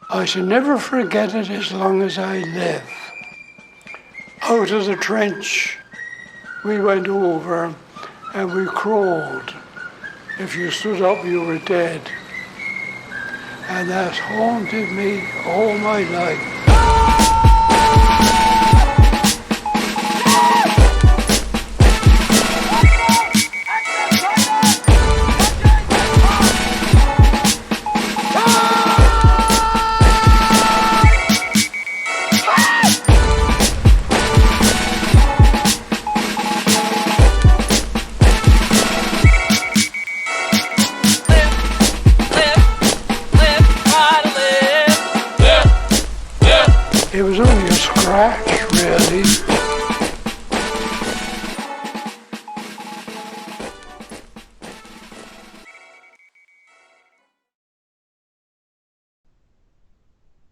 I shall never forget it as long as I live. Out of the trench, we went over and we crawled. If you stood up, you were dead. And that's haunted me all my life. It was only a scratch, really.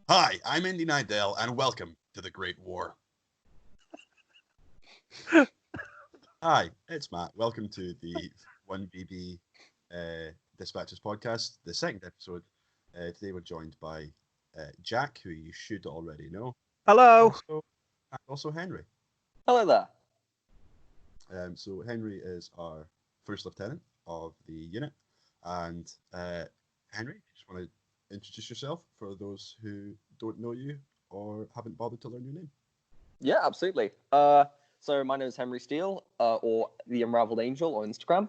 Hi, I'm Indy Nidell, and welcome to the Great War. Hi, it's Matt. Welcome to the 1BB Despatches podcast, the second episode. Today we're joined by Jack, who you should already know. Hello. Also Henry. Hello there. So Henry is our first lieutenant of the unit, and Henry, just want to introduce yourself for those who don't know you or haven't bothered to learn your name. Yeah, absolutely. So my name is Henry Steele, or the Unraveled Angel on Instagram.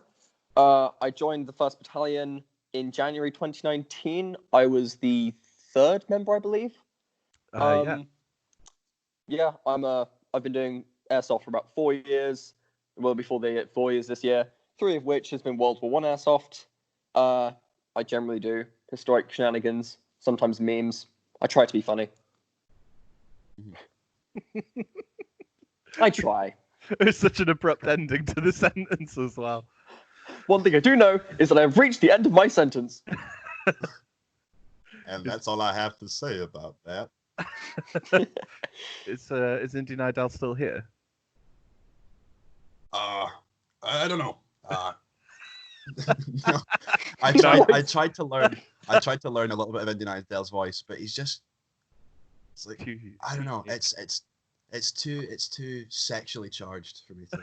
I joined the 1st Battalion in January 2019. I was the 3rd member, I believe. Yeah, I've been doing airsoft for about 4 years. Well, before they hit 4 years this year. 3 of which has been World War I airsoft. I generally do historic shenanigans, sometimes memes. I try to be funny. I try. It's such an abrupt ending to the sentence as well. One thing I do know is that I've reached the end of my sentence. And that's all I have to say about that. Is Indy Nidell still here? I don't know. No, I tried to learn a little bit of Indy Nidell's voice, but he's just, it's like, I don't know. It's too sexually charged for me to.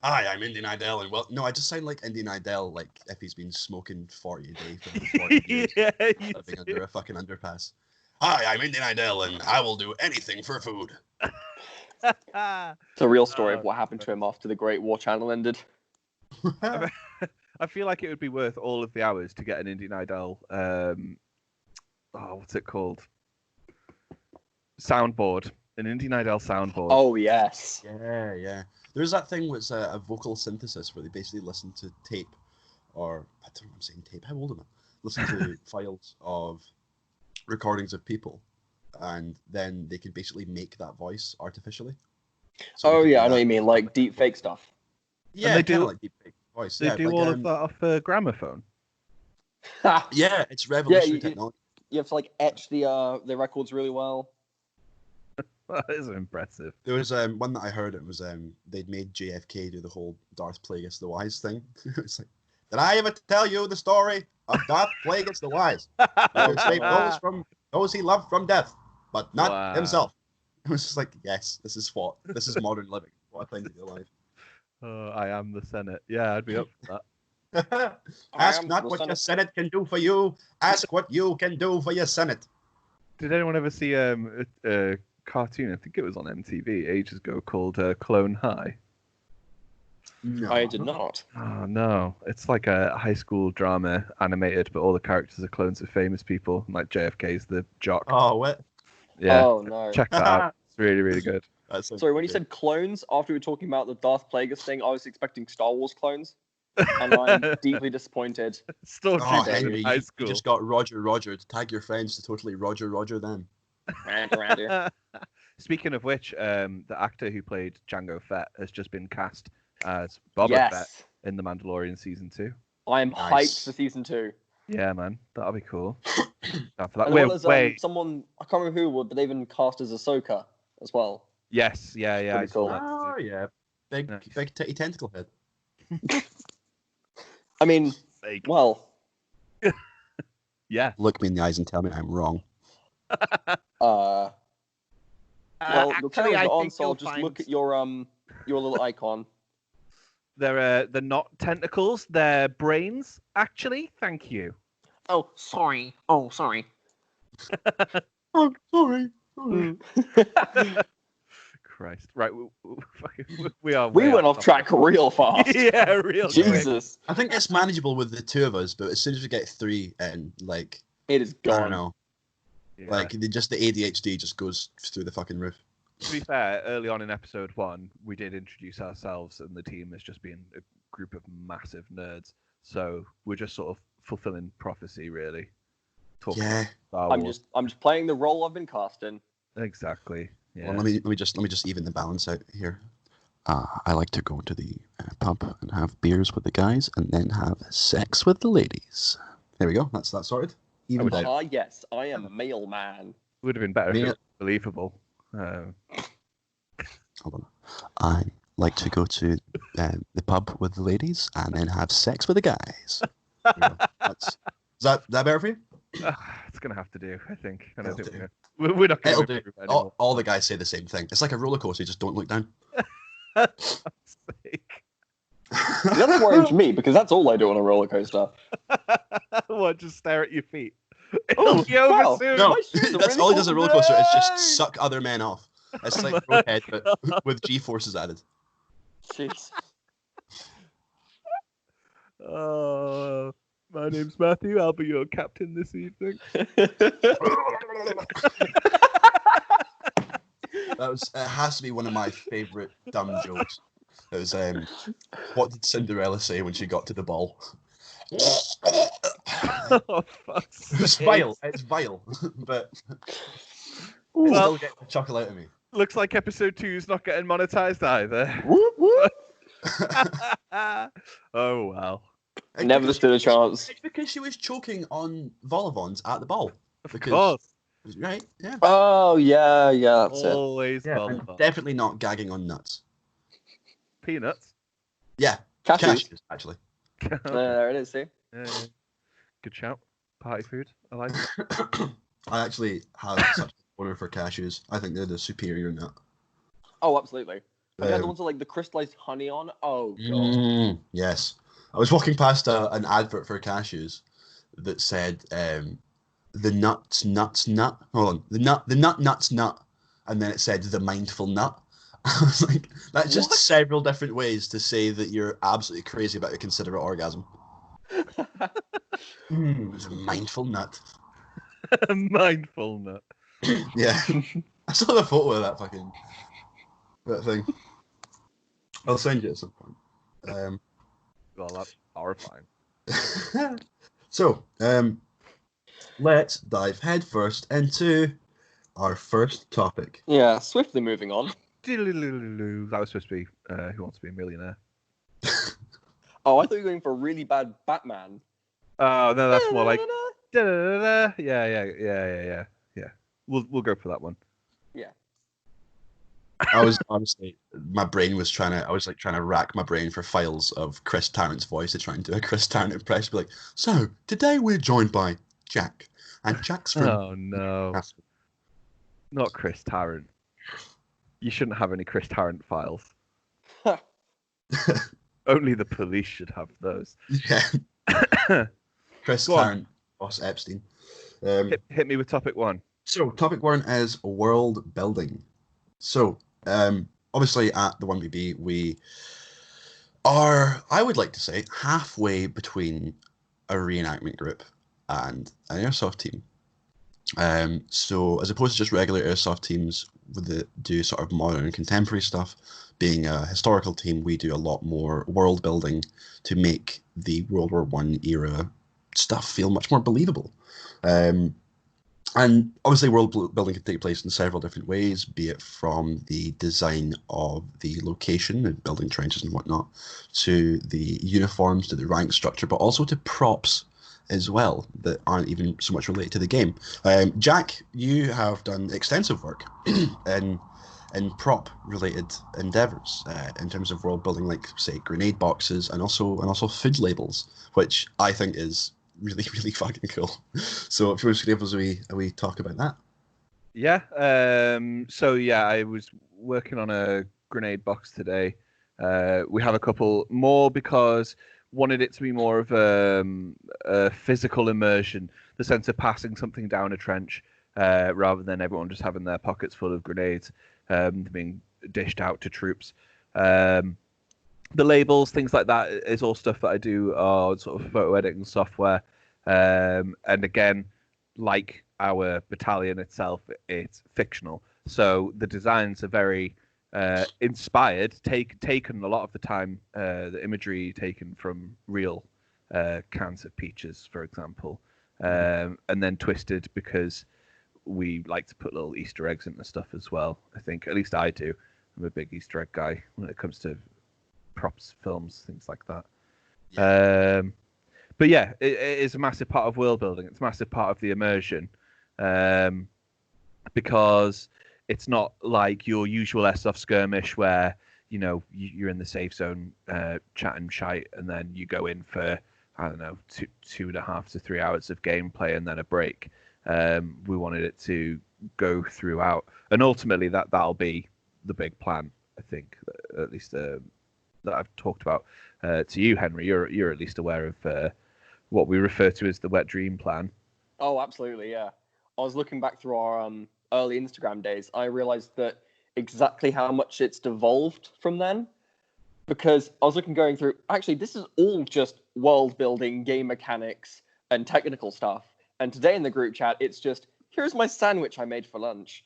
Hi, I'm Indy Nidell, and no, I just sound like Indy Nidell, like if he's been smoking 40 a day for 40 years, living under a fucking underpass. Hi, I'm Indy Nidell, and I will do anything for food. It's a real story of what happened to him after the Great War channel ended. I feel like it would be worth all of the hours to get an Indy Nidell. What's it called? Soundboard. An Indy Nidell soundboard. Oh yes. Yeah. There's that thing with a vocal synthesis where they basically listen to tape, or I don't know if I'm saying tape. How old am I? Listen to files of recordings of people, and then they can basically make that voice artificially. So I know what you mean, like deep fake stuff. Yeah, they do like deep fake voice. They do all of that off a gramophone. Yeah, it's revolutionary technology. You have to like etch the records really well. That is impressive. There was one that I heard. It was they'd made JFK do the whole Darth Plagueis the Wise thing. It's like, did I ever tell you the story of Darth Plagueis the Wise? He would save those he loved from death, but not himself. It was just like, yes, this is modern living. What a thing to be alive. I am the Senate. Yeah, I'd be up for that. Ask not what your Senate can do for you. Ask what you can do for your Senate. Did anyone ever see a cartoon? I think it was on MTV ages ago called Clone High. No. I did not. Oh no, it's like a high school drama animated, but all the characters are clones of famous people. Like JFK's the jock. Oh, what? Yeah. Oh no. Check that out. It's really, really good. Sorry, when you said clones, after we were talking about the Darth Plagueis thing, I was expecting Star Wars clones, and I'm deeply disappointed. Henry, you just got Roger. Tag your friends to totally Roger them. Randy. Speaking of which, the actor who played Jango Fett has just been cast as Boba Fett in The Mandalorian Season 2. I'm hyped for Season 2. Yeah, man. That'll be cool. Someone, I can't remember who, but they've been cast as Ahsoka as well. Yes, yeah. Pretty cool. Oh, yeah. Big titty tentacle head. I mean, well, Yeah. Look me in the eyes and tell me I'm wrong. Well, the actually, cameras I are on, think so I'll you'll just find look at your little icon. they're not tentacles, they're brains. Actually, thank you. Oh, sorry. Oh, sorry. Oh, sorry. Christ. Right, we are. We way went off track real fast. Yeah, real quick. Jesus. I think it's manageable with the two of us, but as soon as we get three in, like, It is I don't gone. know. Yeah. Like, the ADHD just goes through the fucking roof. To be fair, early on in episode 1, we did introduce ourselves, and the team is just being a group of massive nerds. So we're just sort of fulfilling prophecy, really. Talking Yeah. about Star Wars. I'm just playing the role I've been casting. Exactly. Yeah. Well, let me just even the balance out here. I like to go to the pub and have beers with the guys, and then have sex with the ladies. There we go. That's that sorted. Even would- out. Ah, yes, I am a male man. Would have been better if it Yeah. was believable. Hold on. I like to go to the pub with the ladies and then have sex with the guys. There we go. Is that better for you? It's going to have to do, I think. I It'll don't think do. we're not going It'll to do. improve anymore. All the guys say the same thing. It's like a roller coaster. You just don't look down. For fuck's sake. That's worrying for me because that's all I do on a roller coaster. What, just stare at your feet? Oh, It'll be over wow. soon. No, My shoes are that's really all he does on a roller coaster is just No! suck other men off. It's like Oh my Roadhead, but with G-forces added. Jeez. My name's Matthew. I'll be your captain this evening. It has to be one of my favourite dumb jokes. It was what did Cinderella say when she got to the ball? Oh, fuck's It's sake. vile. It's vile, but it Well- still gets the chuckle out of me. Looks like episode 2 is not getting monetized either. Whoop, whoop. Oh, well. It's Never because stood a she- chance. It's because she was choking on vol-au-vents at the ball. Of Because- course. Right? Yeah. Oh, yeah, that's it. Always Yeah, well and done. definitely not gagging on nuts. Peanuts. Yeah, Cashews. cashews, actually. Okay. There it is, see? Yeah. Good shout. Party food. I like it. I actually have such a order for cashews. I think they're the superior nut. Oh, absolutely. Have you had the Um, ones with like the crystallized honey on? Oh, God. Yes. I was walking past an advert for cashews that said the nuts nut. Hold on. The nut nuts nut. And then it said the mindful nut. I was like, that's just What? several different ways to say that you're absolutely crazy about a considerate orgasm. It's a mindful nut. Mindful nut. Yeah. I saw the photo of that thing. I'll send you at some point. Well, that's horrifying. So, let's dive headfirst into our first topic. Yeah, swiftly moving on. That was supposed to be Who Wants to Be a Millionaire. Oh, I thought you were going for a really bad Batman. Oh, no, that's more like... Yeah. We'll go for that one. I was honestly, my brain was trying to rack my brain for files of Chris Tarrant's voice to try and do a Chris Tarrant impression. Be like, so today we're joined by Jack, and Jack's from. Oh, no. Not Chris Tarrant. You shouldn't have any Chris Tarrant files. Only the police should have those. Yeah, Chris Go on. Tarrant, Boss Epstein. Hit me with topic 1. So topic 1 is world building. So obviously at the 1BB we are, I would like to say, halfway between a reenactment group and an airsoft team. So as opposed to just regular airsoft teams that do sort of modern and contemporary stuff, being a historical team, we do a lot more world building to make the World War I era stuff feel much more believable. And obviously world building can take place in several different ways, be it from the design of the location and building trenches and whatnot, to the uniforms, to the rank structure, but also to props as well that aren't even so much related to the game. Jack, you have done extensive work in prop related endeavors in terms of world building, like say grenade boxes and also food labels, which I think is really, really fucking cool. So if you want to give us a wee talk about that. Yeah. So yeah, I was working on a grenade box today. We have a couple more because wanted it to be more of a physical immersion, the sense of passing something down a trench, rather than everyone just having their pockets full of grenades, being dished out to troops. The labels, things like that, is all stuff that I do on sort of photo editing software. And again, like our battalion itself, it's fictional. So the designs are very inspired, taken a lot of the time, the imagery taken from real cans of peaches, for example, and then twisted because we like to put little Easter eggs into stuff as well. I think, at least I do. I'm a big Easter egg guy when it comes to props, films, things like that. Yeah. But yeah, it is a massive part of world building. It's a massive part of the immersion, because it's not like your usual airsoft skirmish where you're in the safe zone, chatting shite, and then you go in for, I don't know, 2.5 to 3 hours of gameplay and then a break. We wanted it to go throughout, and ultimately that'll be the big plan. I think, at least that I've talked about to you, Henry. You're at least aware of what we refer to as the wet dream plan. Oh, absolutely, yeah. I was looking back through our early Instagram days. I realized that exactly how much it's devolved from then, because I was going through. Actually, this is all just world building, game mechanics, and technical stuff. And today in the group chat, it's just, here's my sandwich I made for lunch.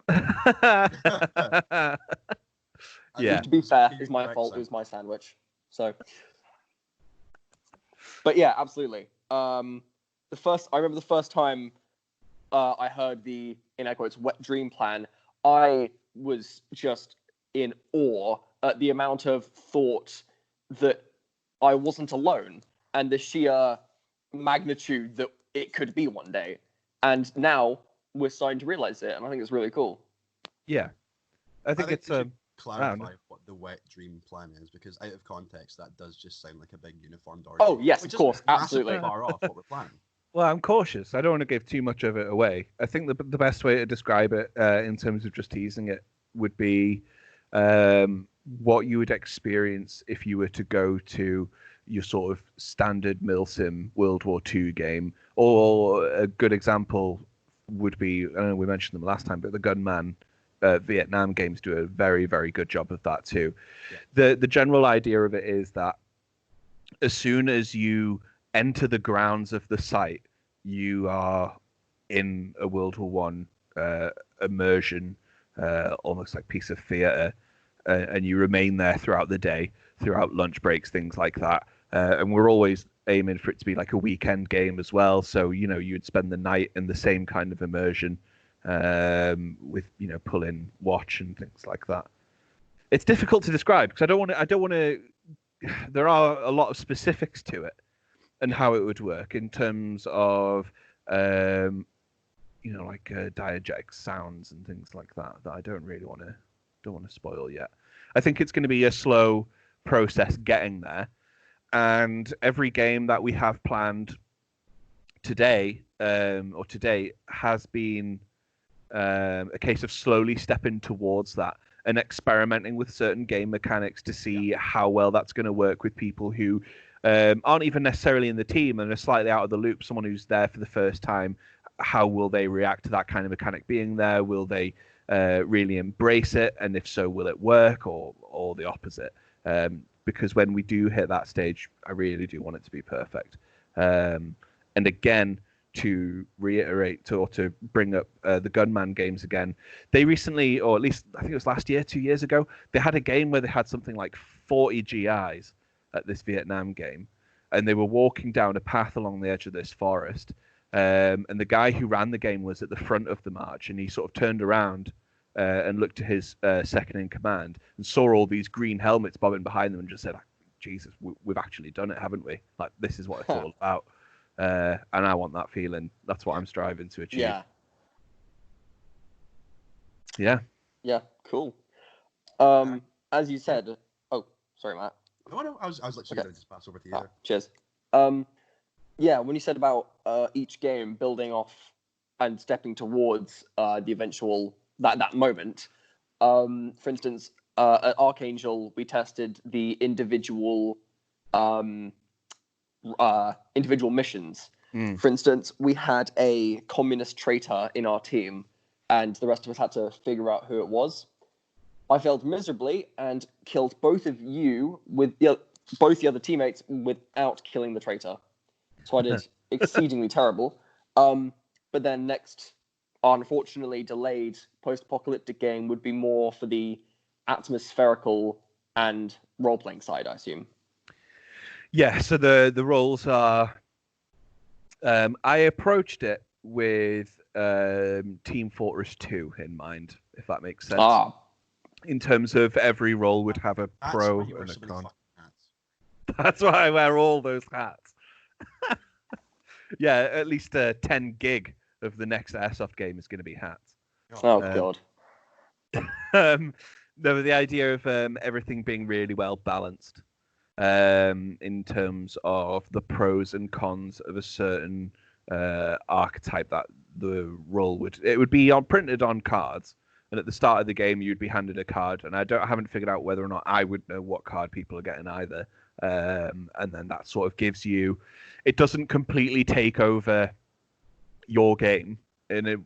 Yeah. To be fair, it's my fault. It was my sandwich. So, but yeah, absolutely. I remember the first time I heard the, in air quotes, wet dream plan, I was just in awe at the amount of thought that I wasn't alone and the sheer magnitude that it could be one day. And now we're starting to realize it, and I think it's really cool. Yeah. I think it's clarify what the wet dream plan is, because out of context that does just sound like a big uniformed orgy. Oh yes, of course, absolutely. Far off what we're planning. Well, I'm cautious. I don't want to give too much of it away. I think the best way to describe it, in terms of just teasing it, would be what you would experience if you were to go to your sort of standard milsim World War II game. Or a good example would be, I don't know, we mentioned them last time, but the Gunman Vietnam games do a very, very good job of that too. Yeah. The general idea of it is that as soon as you enter the grounds of the site, you are in a World War One immersion, almost like piece of theatre, and you remain there throughout the day, throughout lunch breaks, things like that. And we're always aiming for it to be like a weekend game as well. So you'd spend the night in the same kind of immersion, with pull in watch and things like that. It's difficult to describe because I don't want to. There are a lot of specifics to it and how it would work in terms of like diegetic sounds and things like that I don't want to spoil yet. I think it's going to be a slow process getting there, and every game that we have planned today or today has been a case of slowly stepping towards that and experimenting with certain game mechanics to see how well that's going to work with people who aren't even necessarily in the team and are slightly out of the loop. Someone who's there for the first time, how will they react to that kind of mechanic being there? Will they really embrace it? And if so, will it work or the opposite? Because when we do hit that stage, I really do want it to be perfect. And again, to reiterate or to bring up the Gunman games again, they recently, or at least I think it was last year, 2 years ago, they had a game where they had something like 40 GIs at this Vietnam game, and they were walking down a path along the edge of this forest, and the guy who ran the game was at the front of the march, and he sort of turned around and looked to his second in command and saw all these green helmets bobbing behind them and just said, Jesus, we've actually done it, haven't we? Like, this is what it's all about. And I want that feeling. That's what I'm striving to achieve. Yeah, cool. As you said, oh, sorry, Matt. No, I was literally going to just pass over to you. Cheers. Yeah, when you said about each game building off and stepping towards the eventual that moment. For instance, at Archangel, we tested the individual individual missions. For instance, we had a communist traitor in our team, and the rest of us had to figure out who it was. I failed miserably and killed both of you with both the other teammates without killing the traitor. So I did exceedingly terrible. But then next, unfortunately delayed post-apocalyptic game would be more for the atmospherical and role-playing side, I assume. Yeah, so the roles are... I approached it with Team Fortress 2 in mind, if that makes sense. In terms of every role would have a pro and a con. That's why I wear all those hats. Yeah, at least 10 gig of the next Airsoft game is going to be hats. God. No, the idea of everything being really well balanced in terms of the pros and cons of a certain archetype that the role would be printed on cards. And at the start of the game, you'd be handed a card, and I haven't figured out whether or not I would know what card people are getting either. And then that sort of gives you, it doesn't completely take over your game,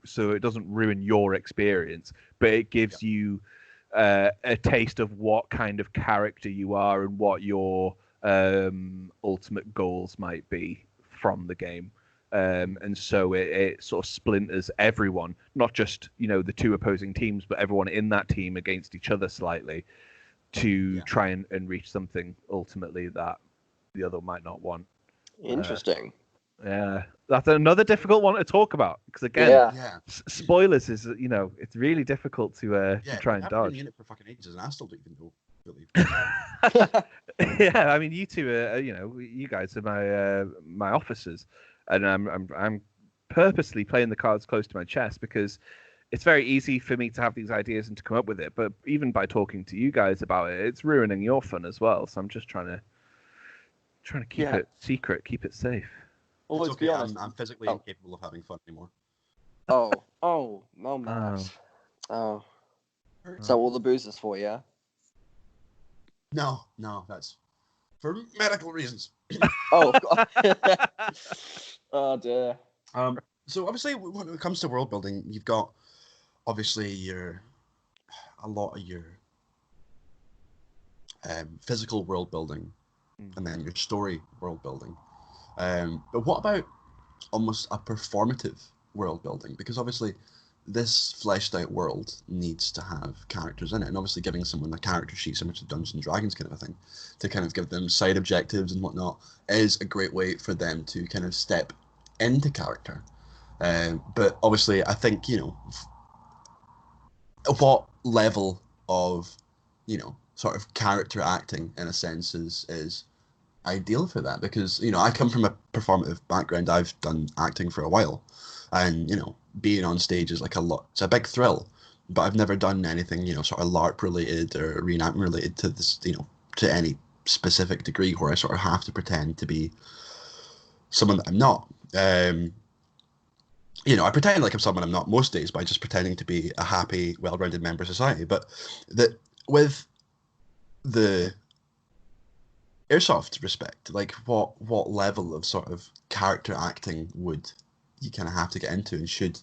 so it doesn't ruin your experience, but it gives you a taste of what kind of character you are and what your ultimate goals might be from the game. And so it sort of splinters everyone, not just the two opposing teams, but everyone in that team against each other slightly to try and reach something ultimately that the other might not want. Interesting. Yeah, that's another difficult one to talk about because again, spoilers is it's really difficult to try and dodge. I've been in it for fucking ages, and I still don't even know. Really. Yeah, I mean, you two are, you guys are my officers, and I'm purposely playing the cards close to my chest because it's very easy for me to have these ideas and to come up with it. But even by talking to you guys about it, it's ruining your fun as well. So I'm just trying to keep it secret, keep it safe. Well, it's okay. Be honest. I'm physically incapable of having fun anymore. Oh, Matt. Oh. So all the booze is for, yeah? No, that's for medical reasons. Oh, oh dear. So obviously, when it comes to world building, you've got obviously a lot of your physical world building, and then your story world building. But what about almost a performative world building? Because obviously, this fleshed out world needs to have characters in it, and obviously giving someone a character sheet, similar to Dungeons and Dragons kind of a thing, to kind of give them side objectives and whatnot, is a great way for them to kind of step into character. But obviously, I think what level of sort of character acting in a sense is ideal for that, because I come from a performative background. I've done acting for a while, and being on stage is it's a big thrill, but I've never done anything sort of LARP related or reenactment related to this to any specific degree where I sort of have to pretend to be someone that I'm not. I pretend like I'm someone I'm not most days by just pretending to be a happy, well-rounded member of society. But that with the Airsoft respect, like what level of sort of character acting would you kind of have to get into, and should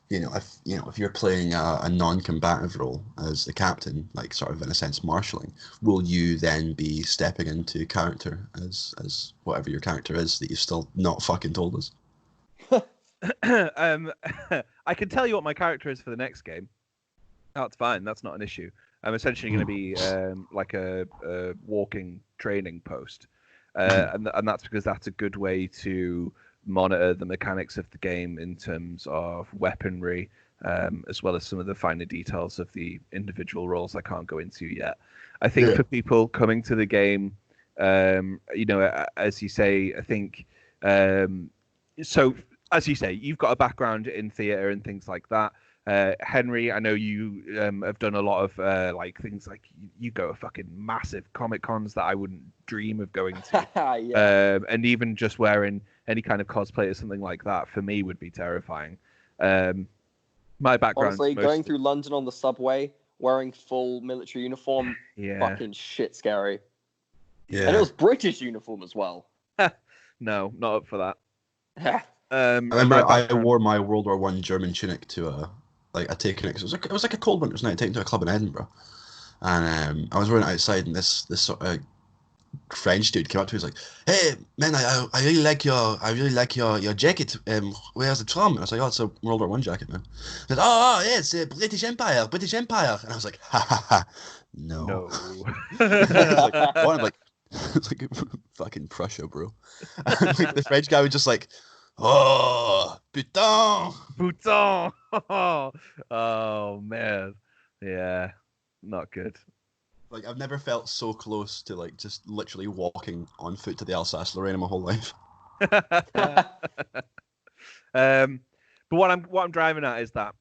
if you're playing a non-combative role as the captain, like sort of in a sense marshalling, will you then be stepping into character as whatever your character is that you've still not fucking told us? I can tell you what my character is for the next game. That's fine. That's not an issue. I'm essentially going to be like a walking training post, and that's because that's a good way to monitor the mechanics of the game in terms of weaponry, as well as some of the finer details of the individual roles I can't go into yet. I think for people coming to the game, as you say, I think so. As you say, you've got a background in theatre and things like that. Henry, I know you have done a lot of like things like you go to fucking massive Comic Cons that I wouldn't dream of going to. Yeah. And even just wearing any kind of cosplay or something like that for me would be terrifying. My background, honestly, going through London on the subway wearing full military uniform, fucking shit scary. Yeah. And it was British uniform as well. No, not up for that. I remember I wore my World War I German tunic to a taking it, 'cause it was like a cold winter's night, taken to a club in Edinburgh, and I was wearing it outside, and this sort of French dude came up to me, he was like, "Hey man, I really like your jacket. Where's it from?" And I was like, "Oh, it's a World War I jacket, man." He said, "Oh yeah, it's British Empire, and I was like, "Ha ha ha, no." It's like, what? I'm like, it's like fucking Prussia, bro. And like the French guy was just like, "Oh, putain." Bouton. Oh man, yeah, not good. Like, I've never felt so close to like just literally walking on foot to the Alsace-Lorraine in my whole life. But what I'm driving at is that,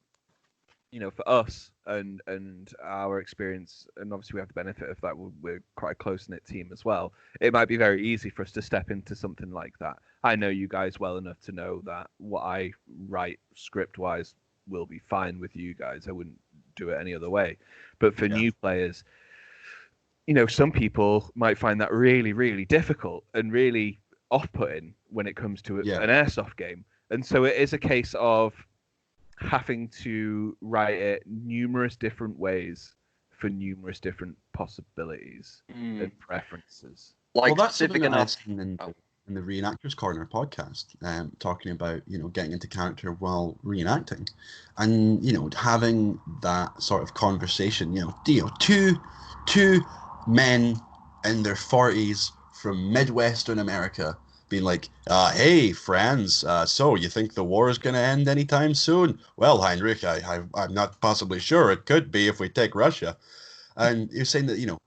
you know, for us and our experience, and obviously we have the benefit of that, we're quite a close-knit team as well. It might be very easy for us to step into something like that. I know you guys well enough to know that what I write script-wise will be fine with you guys. I wouldn't do it any other way. But for new players, you know, some people might find that really, really difficult and really off-putting when it comes to an airsoft game. And so it is a case of having to write it numerous different ways for numerous different possibilities and preferences. Like, well, that's something that I've seen in the Reenactors Corner podcast, talking about, you know, getting into character while reenacting, and, you know, having that sort of conversation. You know, two men in their 40s from Midwestern America being like, "Hey, friends, so you think the war is going to end anytime soon?" "Well, Heinrich, I'm not possibly sure. It could be if we take Russia." And you're saying that, you know,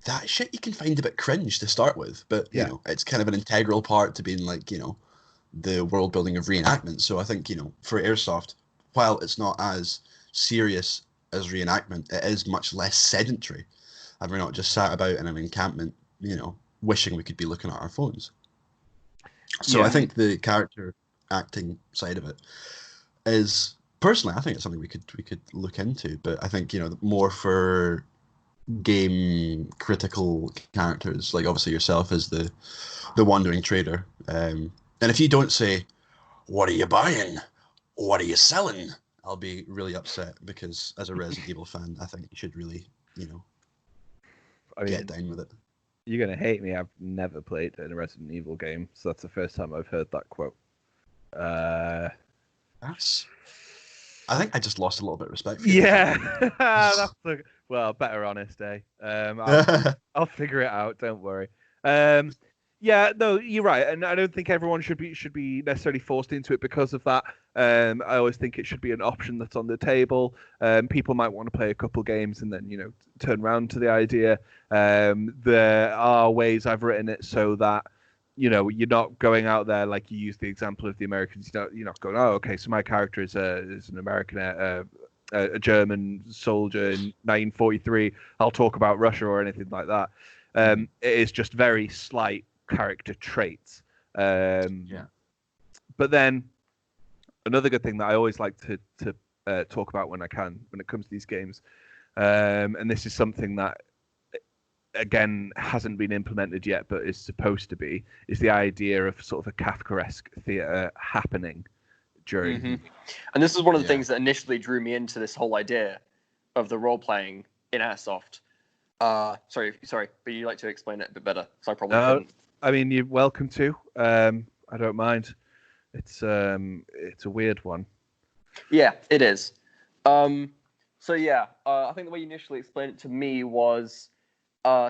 that shit you can find a bit cringe to start with, but, you know, it's kind of an integral part to being, like, you know, the world building of reenactment. So I think, you know, for Airsoft, while it's not as serious as reenactment, it is much less sedentary. And we're not just sat about in an encampment, you know, wishing we could be looking at our phones. So I think the character acting side of it is, personally, I think it's something we could look into. But I think, you know, more for game critical characters, like obviously yourself as the wandering trader. And if you don't say, "What are you buying? What are you selling?" I'll be really upset, because as a Resident Evil fan, I think you should really, you know, get down with it. You're going to hate me. I've never played in a Resident Evil game, so that's the first time I've heard that quote. I think I just lost a little bit of respect for you. Yeah. Well, better honest, eh? I'll figure it out. Don't worry. Yeah, no, you're right, and I don't think everyone should be necessarily forced into it because of that. I always think it should be an option that's on the table. People might want to play a couple games and then, you know, turn around to the idea. There are ways I've written it so that, you know, you're not going out there like you used the example of the Americans. You're not going, "Oh, okay, so my character is an American, a German soldier in 1943. I'll talk about Russia," or anything like that. It is just very slight character traits. But then another good thing that I always like to talk about when I can, when it comes to these games, and this is something that, again, hasn't been implemented yet, but is supposed to be, is the idea of sort of a Kafkaesque theatre happening during. And this is one of the things that initially drew me into this whole idea of the role playing in Airsoft. Sorry, but you'd like to explain it a bit better, so I probably couldn't. I mean, you're welcome to. I don't mind. It's a weird one. Yeah, it is. So yeah, I think the way you initially explained it to me was,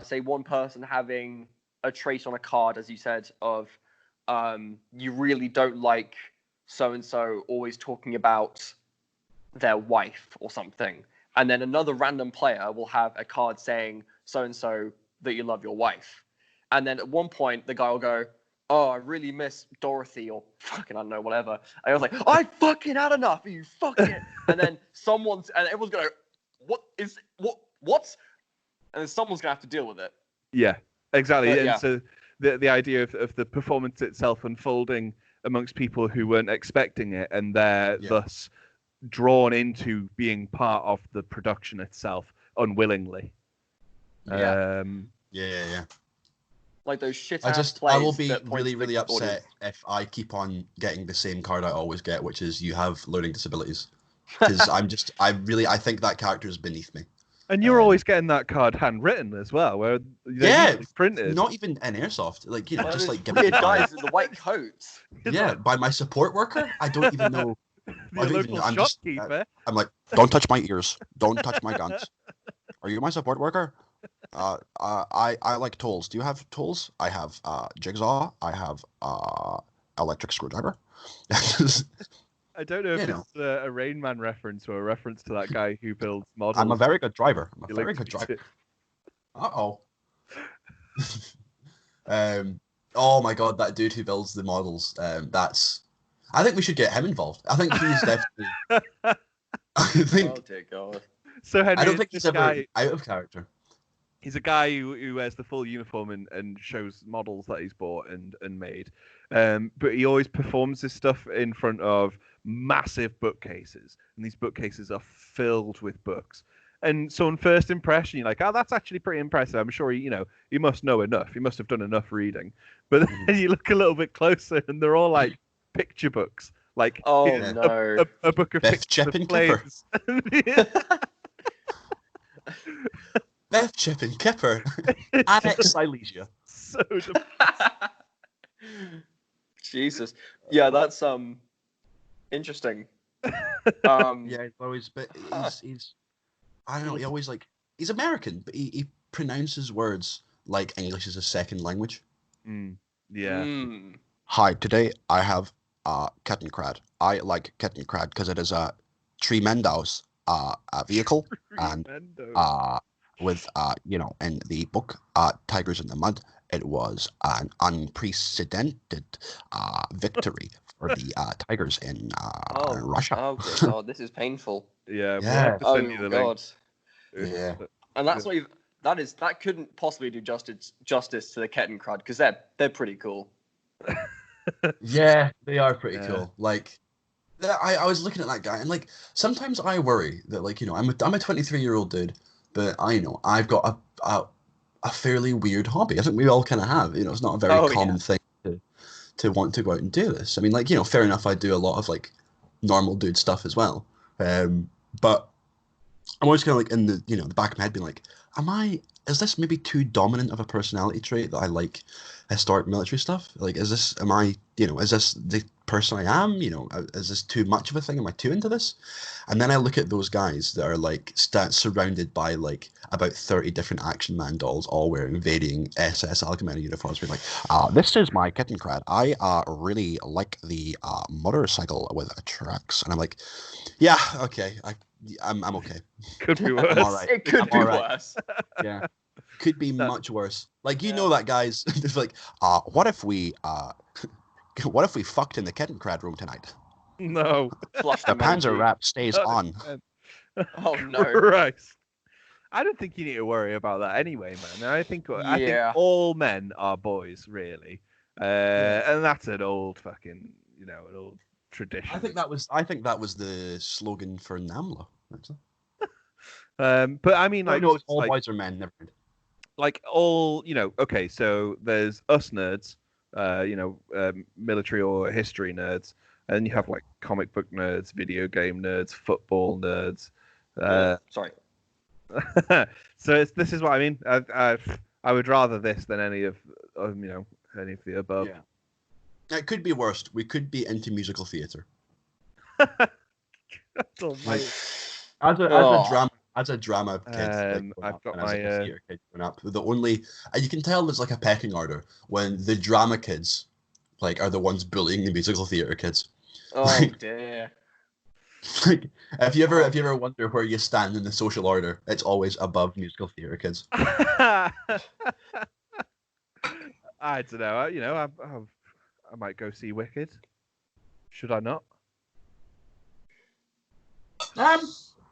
say, one person having a trait on a card, as you said, of you really don't like so-and-so always talking about their wife or something. And then another random player will have a card saying so-and-so that you love your wife. And then at one point, the guy will go, oh, I really miss Dorothy or fucking, I don't know, whatever. I was like, I fucking had enough of you fucking. And then everyone's going to, what? And then someone's going to have to deal with it. Yeah, exactly. But, and yeah. so the idea of the performance itself unfolding amongst people who weren't expecting it, and they're thus drawn into being part of the production itself unwillingly. Yeah. Like those shit I will be really, really upset if I keep on getting the same card I always get, which is you have learning disabilities. Because I think that character is beneath me. And you're always getting that card handwritten as well, where they're printed. Not even in Airsoft, like just like weird guys in the white coats. Yeah, by my support worker. I don't even know. I'm like, don't touch my ears, don't touch my guns. Are you my support worker? I like tools. Do you have tools? I have jigsaw. I have electric screwdriver. I don't know if it's a Rain Man reference or a reference to that guy who builds models. I'm a very good driver. Uh-oh. Oh my god, that dude who builds the models. I think we should get him involved. I think he's definitely. Oh dear God. So Henry, I don't think he's ever out of character. He's a guy who wears the full uniform and shows models that he's bought and made. But he always performs this stuff in front of massive bookcases. And these bookcases are filled with books. And so on first impression, you're like, oh, that's actually pretty impressive. I'm sure he must know enough. He must have done enough reading. But then you look a little bit closer and they're all like picture books. Like no. a book of Beth pictures Chip of planes. Beth Chip and Kipper. Annex Silesia. So Jesus. Yeah, that's interesting. Yeah, he's always, but he's I don't know, he always he's American, but he pronounces words like English is a second language. Hi, today I have Kettencrad. I like Kettencrad because it is a tremendous vehicle and with in the book Tigers in the Mud, it was an unprecedented victory for the Tigers in Russia. Oh God, this is painful. Yeah. We'll have to send you the God. link. Yeah. And that's what that couldn't possibly do justice to the Kettencrad because they're pretty cool. Yeah, they are pretty cool. Like, I was looking at that guy, and sometimes I worry that I'm a 23-year-old dude, but I've got a fairly weird hobby. I think we all kind of have. It's not a very common thing to want to go out and do this. I mean, fair enough. I do a lot of normal dude stuff as well, but I'm always kind of in the the back of my head being like, is this maybe too dominant of a personality trait that I like historic military stuff? Is this the person I am? Is this too much of a thing? Am I too into this? And then I look at those guys that are surrounded by about 30 different Action Man dolls, all wearing varying SS Alchemina uniforms, being like, this is my Kettencrad. I really like the motorcycle with tracks. And I'm like, yeah, okay, I'm okay. Could be worse. I'm all right. It could be worse. Yeah. Could be much worse. That guys it's what if we fucked in the Kettencrad room tonight? No. The Panzer wrap stays on. Oh no. Christ. I don't think you need to worry about that anyway, man. I think all men are boys, really. And that's an old fucking, an old tradition. I think that was the slogan for NAMLA, actually. But I mean, no, all boys are men, never mind. Okay, so there's us nerds, military or history nerds, and you have comic book nerds, video game nerds, football nerds. Sorry. So this is what I mean. I would rather this than any of any of the above. Yeah. It could be worse. We could be into musical theatre. As a drama kid, I've got my theatre kid growing up. You can tell there's a pecking order when the drama kids are the ones bullying the musical theatre kids. Oh dear. If you ever wonder where you stand in the social order, it's always above musical theatre kids. I don't know. might go see Wicked. Should I not?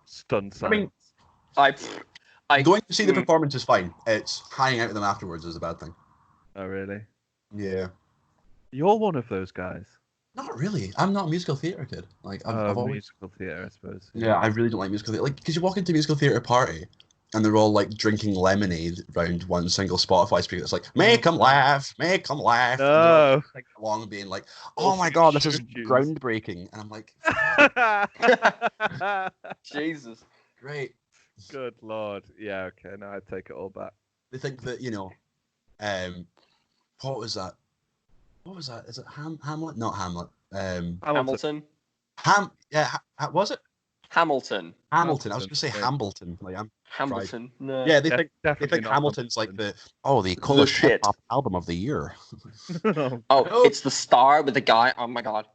Stunned silence. I mean, going to see the performance is fine. It's hanging out with them afterwards is a bad thing. Oh, really? Yeah. You're one of those guys. Not really. I'm not a musical theatre kid. Like I've always musical theatre, I suppose. Yeah, I really don't like musical theatre. Like, because you walk into a musical theatre party and they're all like drinking lemonade round one single Spotify speaker. It's like, make them laugh, make them laugh. No. And like, along being like, oh my god, this is groundbreaking. And I'm like, Jesus. Great. Good lord. Yeah, okay, now I take it all back. They think that, what was that? What was that? Is it Hamlet? Not Hamlet. Hamilton. Was it? Hamilton. Hamilton. I was going to say Hambleton. Like, Hamilton. No. Yeah, they think Definitely not Hamilton's like the coolest hip hop album of the year. It's the star with the guy. Oh my god.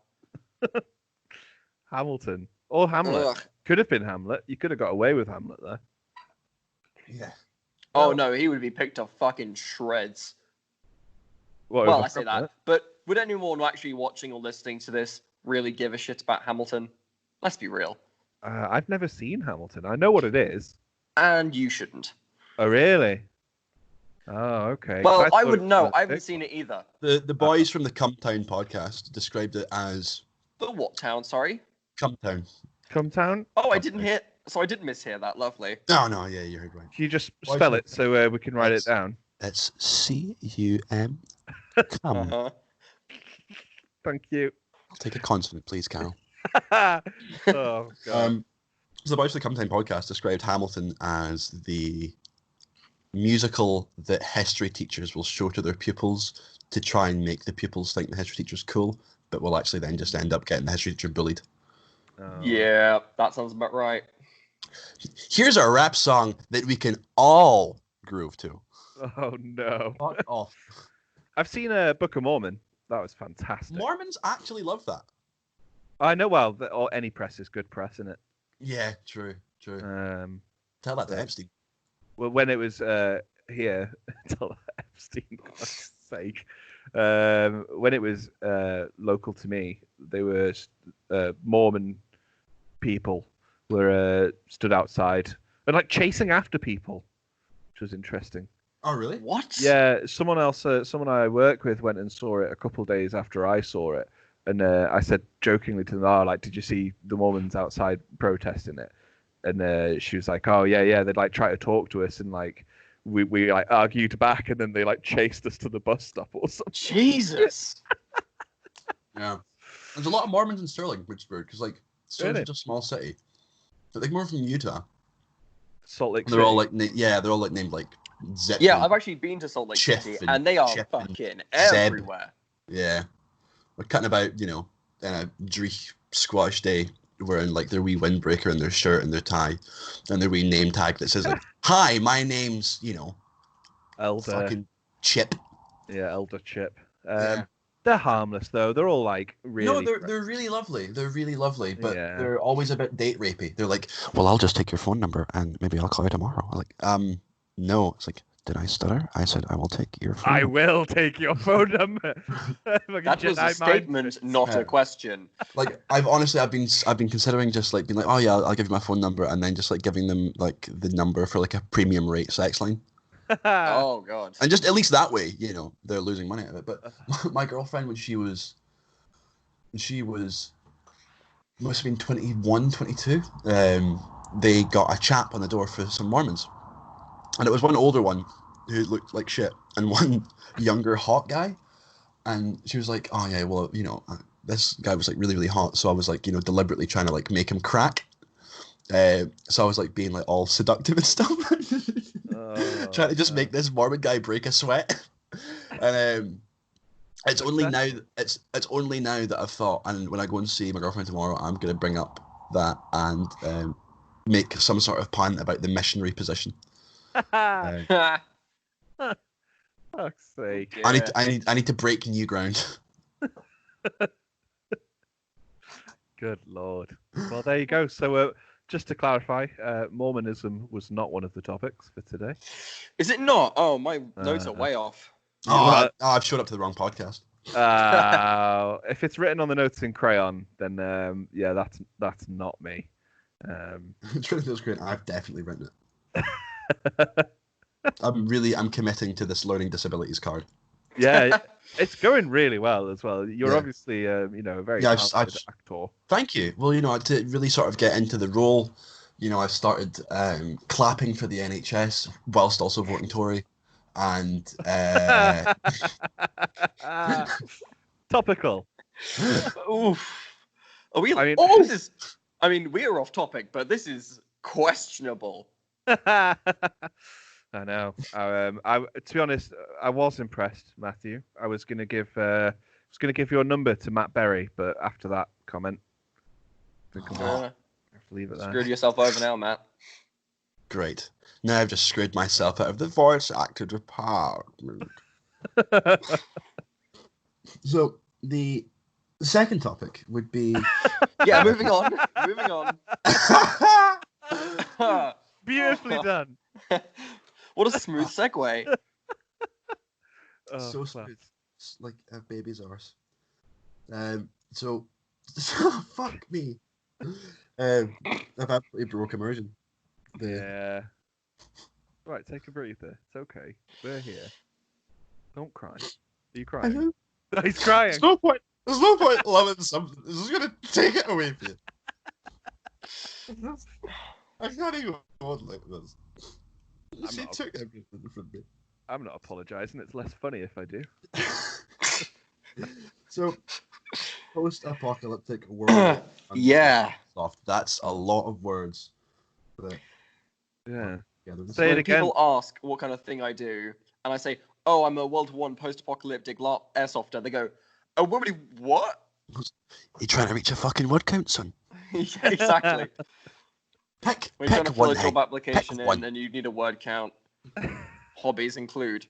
Hamilton or Hamlet. Ugh. Could have been Hamlet. You could have got away with Hamlet there. Yeah. Oh no, he would be picked off fucking shreds. What, Well, over I say Hamlet? that, but would anyone actually watching or listening to this really give a shit about Hamilton? Let's be real. I've never seen Hamilton. I know what it is. And you shouldn't. Oh, really? Oh, okay. Well, I thought wouldn't it know. was I haven't big. seen it either. The boys from the Cumtown podcast described it as The what town, sorry? Cumtown. Cumtown? Oh, I didn't mishear that. Lovely. No, yeah, you heard right. Can you just Boys spell from- it so we can write it down? It's CUM. Come. Uh-huh. Thank you. I'll take a consonant, please, Carol. Oh, God. So the boys from the Cumtown podcast described Hamilton as the musical that history teachers will show to their pupils to try and make the pupils think the history teacher's cool, but will actually then just end up getting the history teacher bullied. Oh. Yeah, that sounds about right. Here's a rap song that we can all groove to. Oh, no. Fuck off. I've seen a Book of Mormon. That was fantastic. Mormons actually love that. I know, well, or any press is good press, isn't it? Yeah, true. Tell that to Epstein. Well, when it was here, tell Epstein, God's sake. When it was local to me, they were Mormon people were stood outside and like chasing after people, which was interesting. Oh, really? What? Yeah, someone I work with went and saw it a couple of days after I saw it, and I said jokingly to them, "Oh, like, did you see the Mormons outside protesting it?" And she was like, "Oh, yeah." They'd like try to talk to us, and like we like argued back, and then they like chased us to the bus stop or something. Jesus. Yeah. There's a lot of Mormons in Sterling, which is weird, because like Sterling's Really? a small city, but like more from Utah. Salt Lake They're City. all like they're all like named like Zip. Yeah, and- I've actually been to Salt Lake Chip City, and and they are Chip and fucking Zeb. everywhere. Yeah. We're cutting about, in a Dreich squash day, wearing like their wee windbreaker and their shirt and their tie and their wee name tag that says like, "Hi, my name's, Elder. fucking Chip." Yeah, Elder Chip. Yeah. They're harmless though. They're all like really. No, they're really lovely. They're really lovely, but Yeah. they're always a bit date rapey. They're like, "Well, I'll just take your phone number and maybe I'll call you tomorrow." I'm like, no. It's like, did I stutter? I said I will take your phone. I will take your phone number. That was a statement, not a question. Like, I've been considering just like being like, "Oh yeah, I'll give you my phone number," and then just like giving them like the number for like a premium rate sex line. Oh god. And just at least that way, they're losing money out of it. But my girlfriend, when she was must have been 21, 22, they got a chap on the door for some Mormons. And it was one older one who looked like shit and one younger hot guy. And she was like, "Oh yeah, well, this guy was like really, really hot." So I was like, deliberately trying to like make him crack. So I was like being like all seductive and stuff. Trying to just make this Mormon guy break a sweat. And it's only now that I've thought, and when I go and see my girlfriend tomorrow, I'm gonna bring up that and make some sort of pun about the missionary position. Fuck's sake. Yeah. I need to break new ground. Good lord. Well, there you go. So, just to clarify, Mormonism was not one of the topics for today. Is it not? Oh, my notes are way off. I've showed up to the wrong podcast. If it's written on the notes in crayon, then yeah, that's not me. Truth feels great. I've definitely written it. I'm committing to this learning disabilities card. Yeah, it's going really well as well. You're Yeah. obviously, a very Yeah, talented actor. Thank you. Well, to really sort of get into the role, I've started clapping for the NHS whilst also voting Tory, and Topical. Oof. Are we? I mean, we are off topic, but this is questionable. I know. To be honest, I was impressed, Matthew. I was gonna give your number to Matt Berry, but after that comment, I think I'll have to leave it there. Screwed yourself over now, Matt. Great. Now I've just screwed myself out of the voice actor department. So the second topic would be yeah. Moving on. Beautifully done. What a smooth segue. So smooth, like a baby's arse. So fuck me. I've absolutely broke immersion. Yeah. Right, take a breather. It's okay. We're here. Don't cry. Are you crying? No, he's crying. There's no point loving something. This is gonna take it away from you. I can't even go on like this. She took everything from me. I'm not apologising. It's less funny if I do. So, post-apocalyptic world. Yeah. Soft. That's a lot of words. But yeah. Say it again. People ask what kind of thing I do, and I say, "Oh, I'm a World War I post-apocalyptic airsofter." They go, "Oh, what? You trying to reach a fucking word count, son?" Yeah, exactly. Pick When you're trying to fill one a job application one. and you need a word count, hobbies include.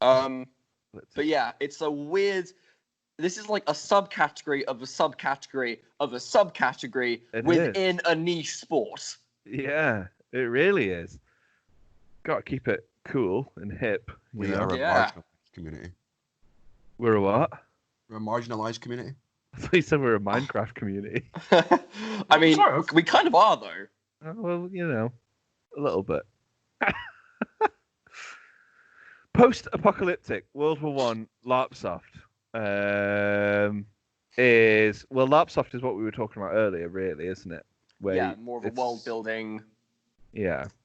But yeah, it's a weird. This is like a subcategory of a subcategory of a subcategory within a niche sport. Yeah, it really is. Got to keep it cool and hip. We are a marginalized community. We're a what? We're a marginalized community. I thought you said we're a Minecraft community. I mean, we kind of are, though. Well, a little bit. Post-apocalyptic World War I LARPsoft LARPsoft is what we were talking about earlier, really, isn't it? Where more of a world-building,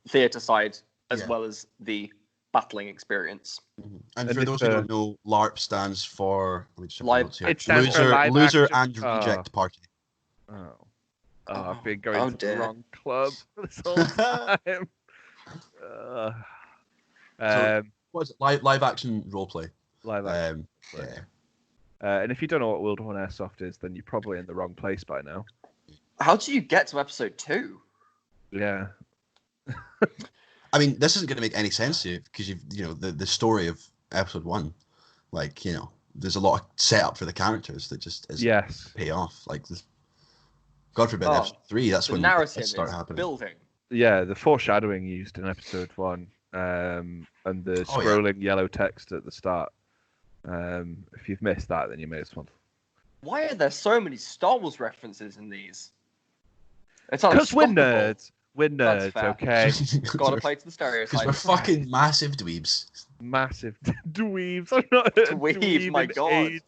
theatre side as well as the battling experience. Mm-hmm. And for those who don't know, LARP stands for Loser and Reject Party. I've been going to the wrong club this whole time. What's it? Live action roleplay. Live action. And if you don't know what World War I Airsoft is, then you're probably in the wrong place by now. How did you get to episode 2? Yeah. I mean, this isn't going to make any sense to you because the story of episode 1, there's a lot of setup for the characters that just isn't pay off. Like this, God forbid, episode 3. That's when the narrative start happening. Building. Yeah, the foreshadowing used in episode 1, and the scrolling yellow text at the start. If you've missed that, then you may as well. Why are there so many Star Wars references in these? Because we're nerds. We're nerds, okay? Gotta play to the stereotypes. Because we're fucking massive dweebs. Massive dweebs. I'm not a dweeb, my god.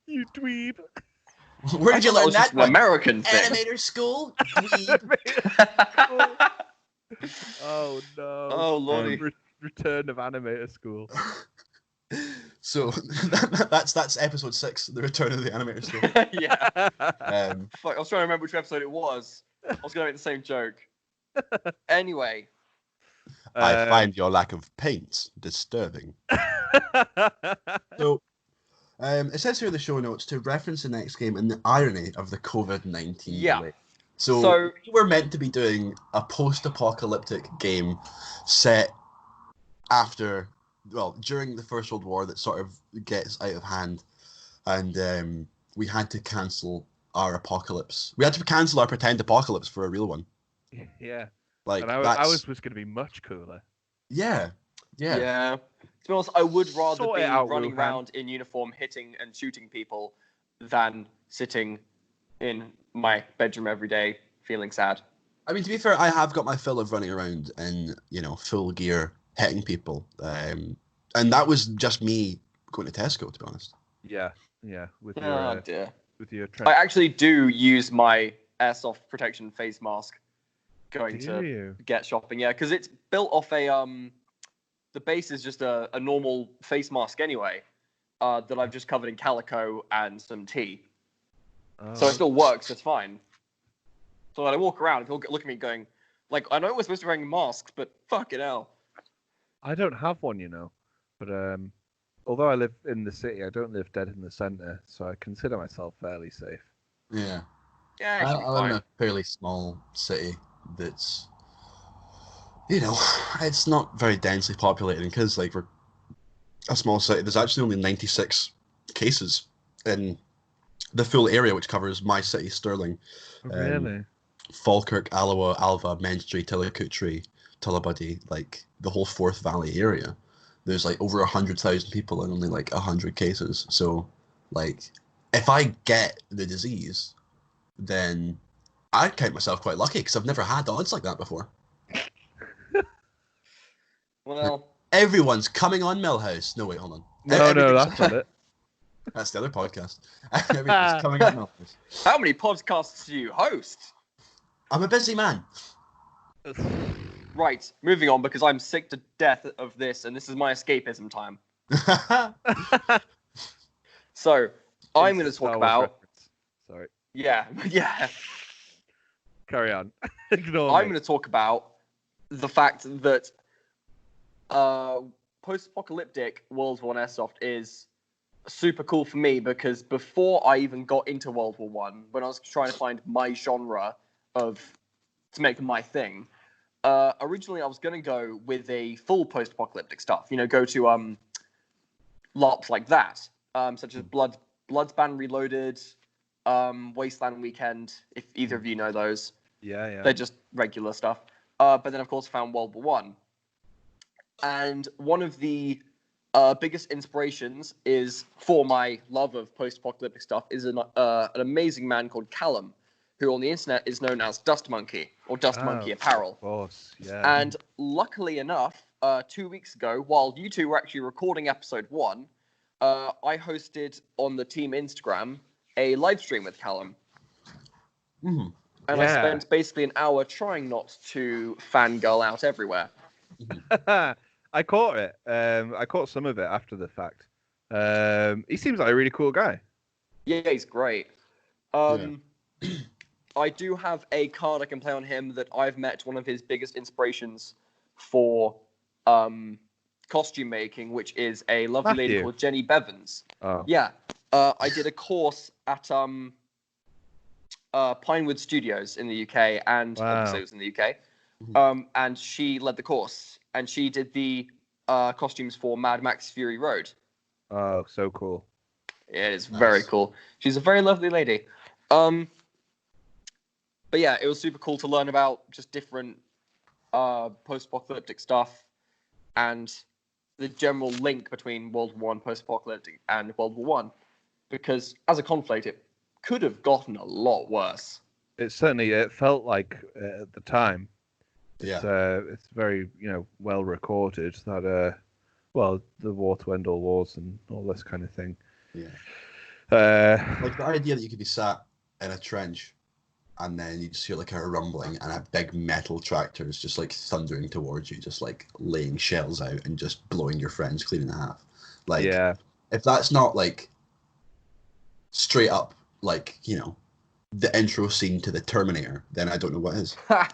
You dweeb. Where did you learn that? An American thing. Animator school? Dweeb. Oh no. Oh lordy. Return of animator school. So that's episode 6, the return of the animator school. Yeah. Fuck, I was trying to remember which episode it was. I was going to make the same joke. Anyway. I find your lack of paint disturbing. So, it says here in the show notes to reference the next game and the irony of the COVID-19 delay. So we were meant to be doing a post-apocalyptic game set after, during the First World War that sort of gets out of hand. And we had to cancel our apocalypse. We had to cancel our pretend apocalypse for a real one. Yeah. Like, and ours was going to be much cooler. Yeah. To be honest, I would rather Sort be it out, running Wuhan. around in uniform, hitting and shooting people, than sitting in my bedroom every day feeling sad. I mean, to be fair, I have got my fill of running around in, full gear, hitting people. And that was just me going to Tesco, to be honest. Yeah. With Oh dear. with your. I actually do use my airsoft protection face mask going Do to you? get shopping. Yeah, because it's built off the base is just a normal face mask anyway, that I've just covered in calico and some tea. So it still works. It's fine. So when I walk around, people look at me going, like, I know we're supposed to be wearing masks, but fucking hell. I don't have one, but although I live in the city, I don't live dead in the center, so I consider myself fairly safe. Yeah. Yeah, I it should be live in fine. a fairly small city that's, it's not very densely populated because, like, we're a small city. There's actually only 96 cases in the full area, which covers my city, Stirling. Really? Falkirk, Alloa, Alva, Menstrie, Tillicoultry, Tullibody, like the whole Forth Valley area. There's like over 100,000 people and only like 100 cases. So, like, if I get the disease, then I'd count myself quite lucky because I've never had odds like that before. Well, Everyone's coming on Millhouse. No, wait, hold on. No, that's not it. That's the other podcast. Everyone's coming on Millhouse. how many podcasts do you host? I'm a busy man. Right, moving on because I'm sick to death of this, and this is my escapism time. So, I'm going to Star talk Wars about. reference. Sorry. Yeah. Carry on. Ignore I'm me. going to talk about the fact that post-apocalyptic World War Airsoft is super cool for me because before I even got into World War One, when I was trying to find my genre to make my thing, originally I was going to go with a full post-apocalyptic stuff. Go to LARPs like that, such as Bloodspan Reloaded, Wasteland Weekend. If either of you know those, Yeah. they're just regular stuff. But then, of course, I found World War One, and one of the biggest inspirations is for my love of post-apocalyptic stuff is an amazing man called Callum, who on the internet is known as Dust Monkey or Dust Monkey Apparel. Of course, yeah. And luckily enough, 2 weeks ago, while you two were actually recording episode 1, I hosted on the team Instagram a live stream with Callum. Mm-hmm. And I spent basically an hour trying not to fangirl out everywhere. I caught it. I caught some of it after the fact. He seems like a really cool guy. Yeah, he's great. I do have a card I can play on him that I've met one of his biggest inspirations for costume making, which is a lovely lady called Jenny Bevans. Oh. Yeah. I did a course at Pinewood Studios in the UK and obviously it was in the UK. And she led the course and she did the costumes for Mad Max Fury Road. Oh, so cool. It is very cool. She's a very lovely lady. But yeah, it was super cool to learn about just different post-apocalyptic stuff and the general link between World War I post-apocalyptic and World War One, because as a conflict, it could have gotten a lot worse. It felt like at the time. Yeah. It's very well recorded that the war to end all wars and all this kind of thing. Yeah. Like the idea that you could be sat in a trench and then you just hear like a rumbling and a big metal tractor is just like thundering towards you, just like laying shells out and just blowing your friends clean in half. Like, if that's not like straight up like, the intro scene to the Terminator, then I don't know what is. That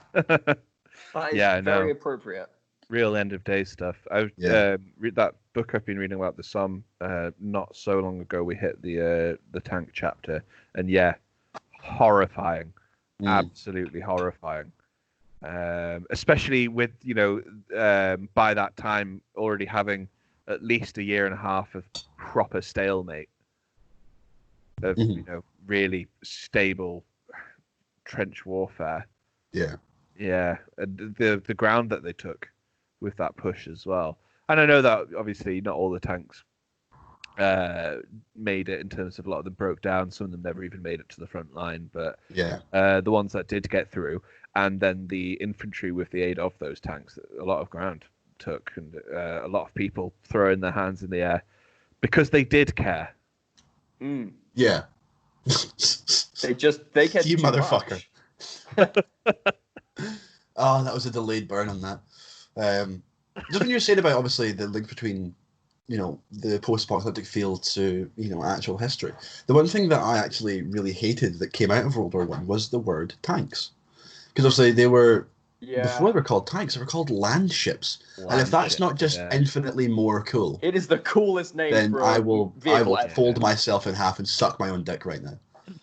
is very appropriate. Real end of day stuff. I've read that book I've been reading about the Somme. Not so long ago, we hit the tank chapter, and horrifying, absolutely horrifying. Especially with by that time already having at least a year and a half of proper stalemate of really stable trench warfare. Yeah, and the ground that they took with that push as well. And I know that obviously not all the tanks made it in terms of a lot of them broke down. Some of them never even made it to the front line. But Yeah. the ones that did get through, and then the infantry with the aid of those tanks, a lot of ground took, and a lot of people throwing their hands in the air because they did care. Yeah. They cared You too motherfucker. much. Oh, that was a delayed burn on that. Just when you were saying about obviously the link between, the post-apocalyptic field to, actual history. The one thing that I actually really hated that came out of World War One was the word tanks, because obviously they were before they were called tanks, they were called land ships. And if that's not just infinitely more cool, it is the coolest name. Then for I a will vehicle fold myself in half and suck my own dick right now.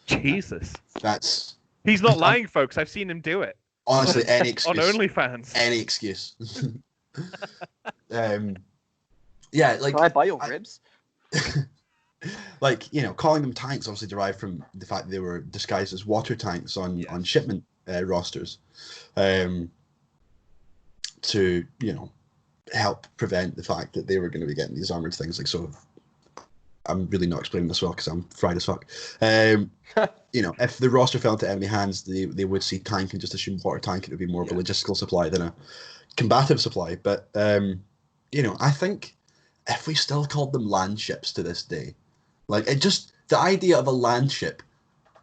Jesus. He's not lying, folks. I've seen him do it. Honestly, any excuse. On OnlyFans. Any excuse. Yeah, like... Can I buy your ribs? Like, calling them tanks obviously derived from the fact that they were disguised as water tanks on shipment rosters. To, help prevent the fact that they were going to be getting these armored things. Like, so... I'm really not explaining this well because I'm fried as fuck. If the roster fell into enemy hands, they would see tank and just assume water tank. It would be more of a logistical supply than a combative supply. But, I think if we still called them land ships to this day, like, the idea of a land ship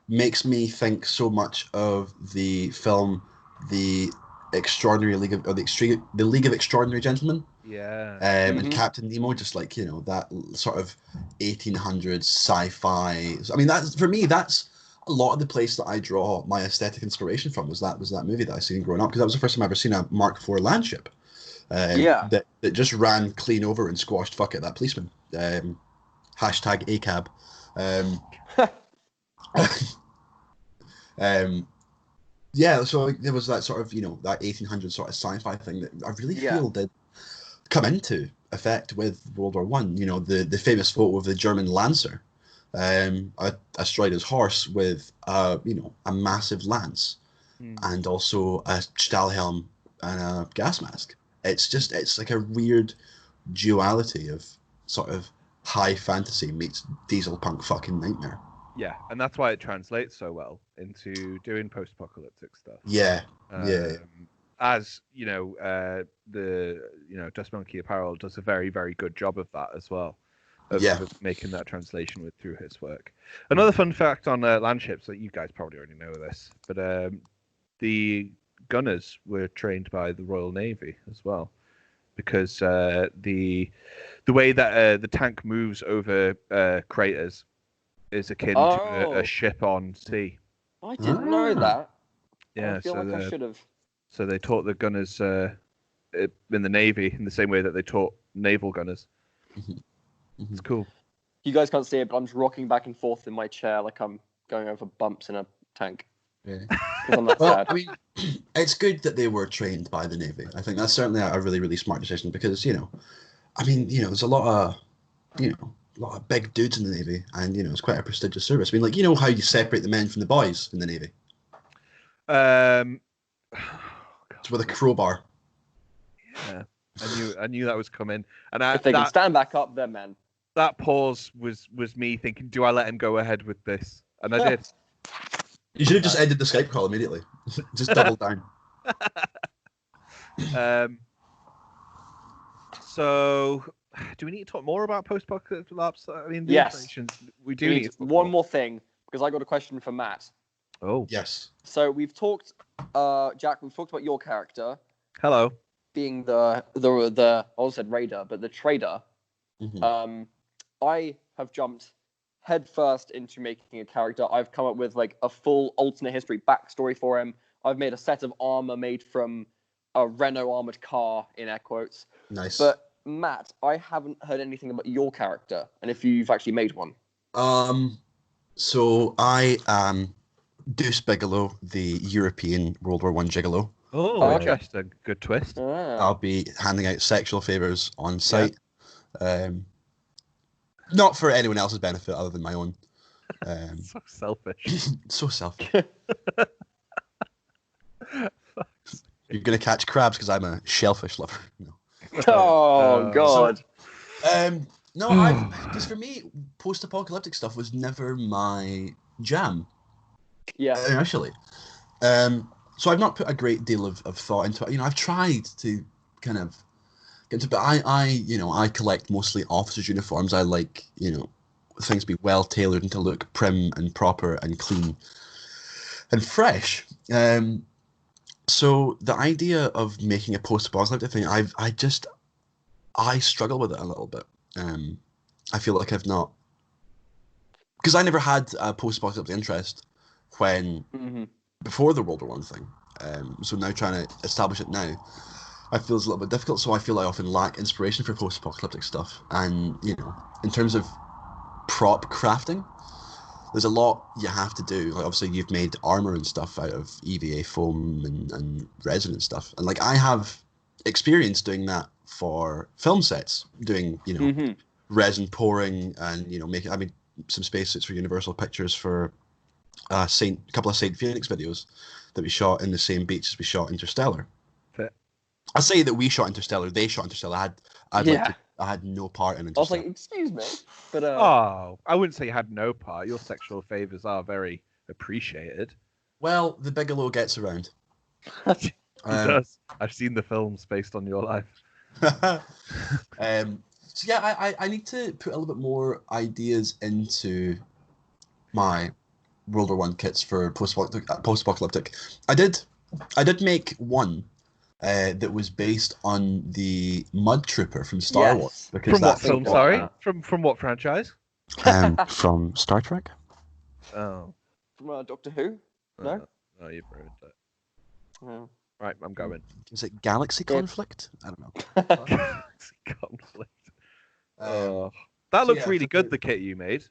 makes me think so much of the film, The League of Extraordinary Gentlemen. Yeah. And Captain Nemo, just like, that sort of 1800s sci-fi. I mean, that's a lot of the place that I draw my aesthetic inspiration from was that movie that I seen growing up, because that was the first time I ever seen a Mark IV land ship. That just ran clean over and squashed fuck it, that policeman. Hashtag ACAB. Yeah, so there was that sort of, that 1800s sort of sci-fi thing that I really feel did come into effect with World War One. The famous photo of the German Lancer astride his horse with, a massive lance and also a Stahlhelm and a gas mask. It's like a weird duality of sort of high fantasy meets diesel punk fucking nightmare. Yeah, and that's why it translates so well into doing post-apocalyptic stuff. Yeah. As the Dust Monkey Apparel does a very, very good job of that as well, of making that translation through his work. Another fun fact on land ships that you guys probably already know this, but the gunners were trained by the Royal Navy as well, because the way that the tank moves over craters is akin to a ship on sea. I didn't know that. Yeah, I feel like I should have. So they taught the gunners in the Navy in the same way that they taught naval gunners. It's cool. You guys can't see it, but I'm just rocking back and forth in my chair like I'm going over bumps in a tank. Yeah. I'm that sad. I mean, it's good that they were trained by the Navy. I think that's certainly a really, really smart decision because, there's a lot of big dudes in the Navy, and it's quite a prestigious service. I mean, how you separate the men from the boys in the Navy? It's with a crowbar. Yeah, I knew that was coming, and if they can stand back up, then man. That pause was me thinking, do I let him go ahead with this? And I did. You should have just ended the Skype call immediately. Just double down. So, do we need to talk more about post-apocalyptic labs? I mean, we do need one more thing, because I got a question for Matt. Oh. Yes. So we've talked, Jack, we've talked about your character. Hello. Being the I almost said raider, but the trader. Mm-hmm. I have jumped headfirst into making a character. I've come up with like a full alternate history backstory for him. I've made a set of armor made from a Renault armored car, in air quotes. Nice. But Matt, I haven't heard anything about your character, and if you've actually made one. So I am Deuce Bigelow, the European World War One gigolo. Oh, interesting. Good twist. I'll be handing out sexual favors on site. Yeah. Not for anyone else's benefit other than my own. So selfish. So selfish. You're going to catch crabs because I'm a shellfish lover. No. Oh God. No, because for me, post-apocalyptic stuff was never my jam Yeah. initially. So I've not put a great deal of thought into it. I've tried to kind of get into, but I collect mostly officers' uniforms. I like, things to be well tailored and to look prim and proper and clean and fresh. So the idea of making a post-apocalyptic thing, I struggle with it a little bit. I feel like I've not, because I never had a post-apocalyptic interest when before the World War One thing. So now trying to establish it now, I feel it's a little bit difficult. So I feel I often lack inspiration for post-apocalyptic stuff. And in terms of prop crafting, there's a lot you have to do. Like obviously you've made armor and stuff out of EVA foam and resin and stuff, and like I have experience doing that for film sets, doing resin pouring and making. I mean, some spacesuits for Universal Pictures for a couple of Saint Phoenix videos that we shot in the same beach as we shot Interstellar. Fit. I say that we shot Interstellar, they shot Interstellar. I had no part in Interstellar. I was like, excuse me, but Oh, I wouldn't say you had no part. Your sexual favors are very appreciated. Well, the Bigelow gets around. He does. I've seen the films based on your life. So yeah, I need to put a little bit more ideas into my World War One kits for post-apocalyptic. I did make one that was based on the Mud Trooper from Star Wars. Because from what film? Sorry, from what franchise? From Star Trek. Oh, from Doctor Who. No. Oh, you've ruined it. No. Right, I'm going. Is it Galaxy Conflict? I don't know. Galaxy Conflict. That looks really good. The kit you made.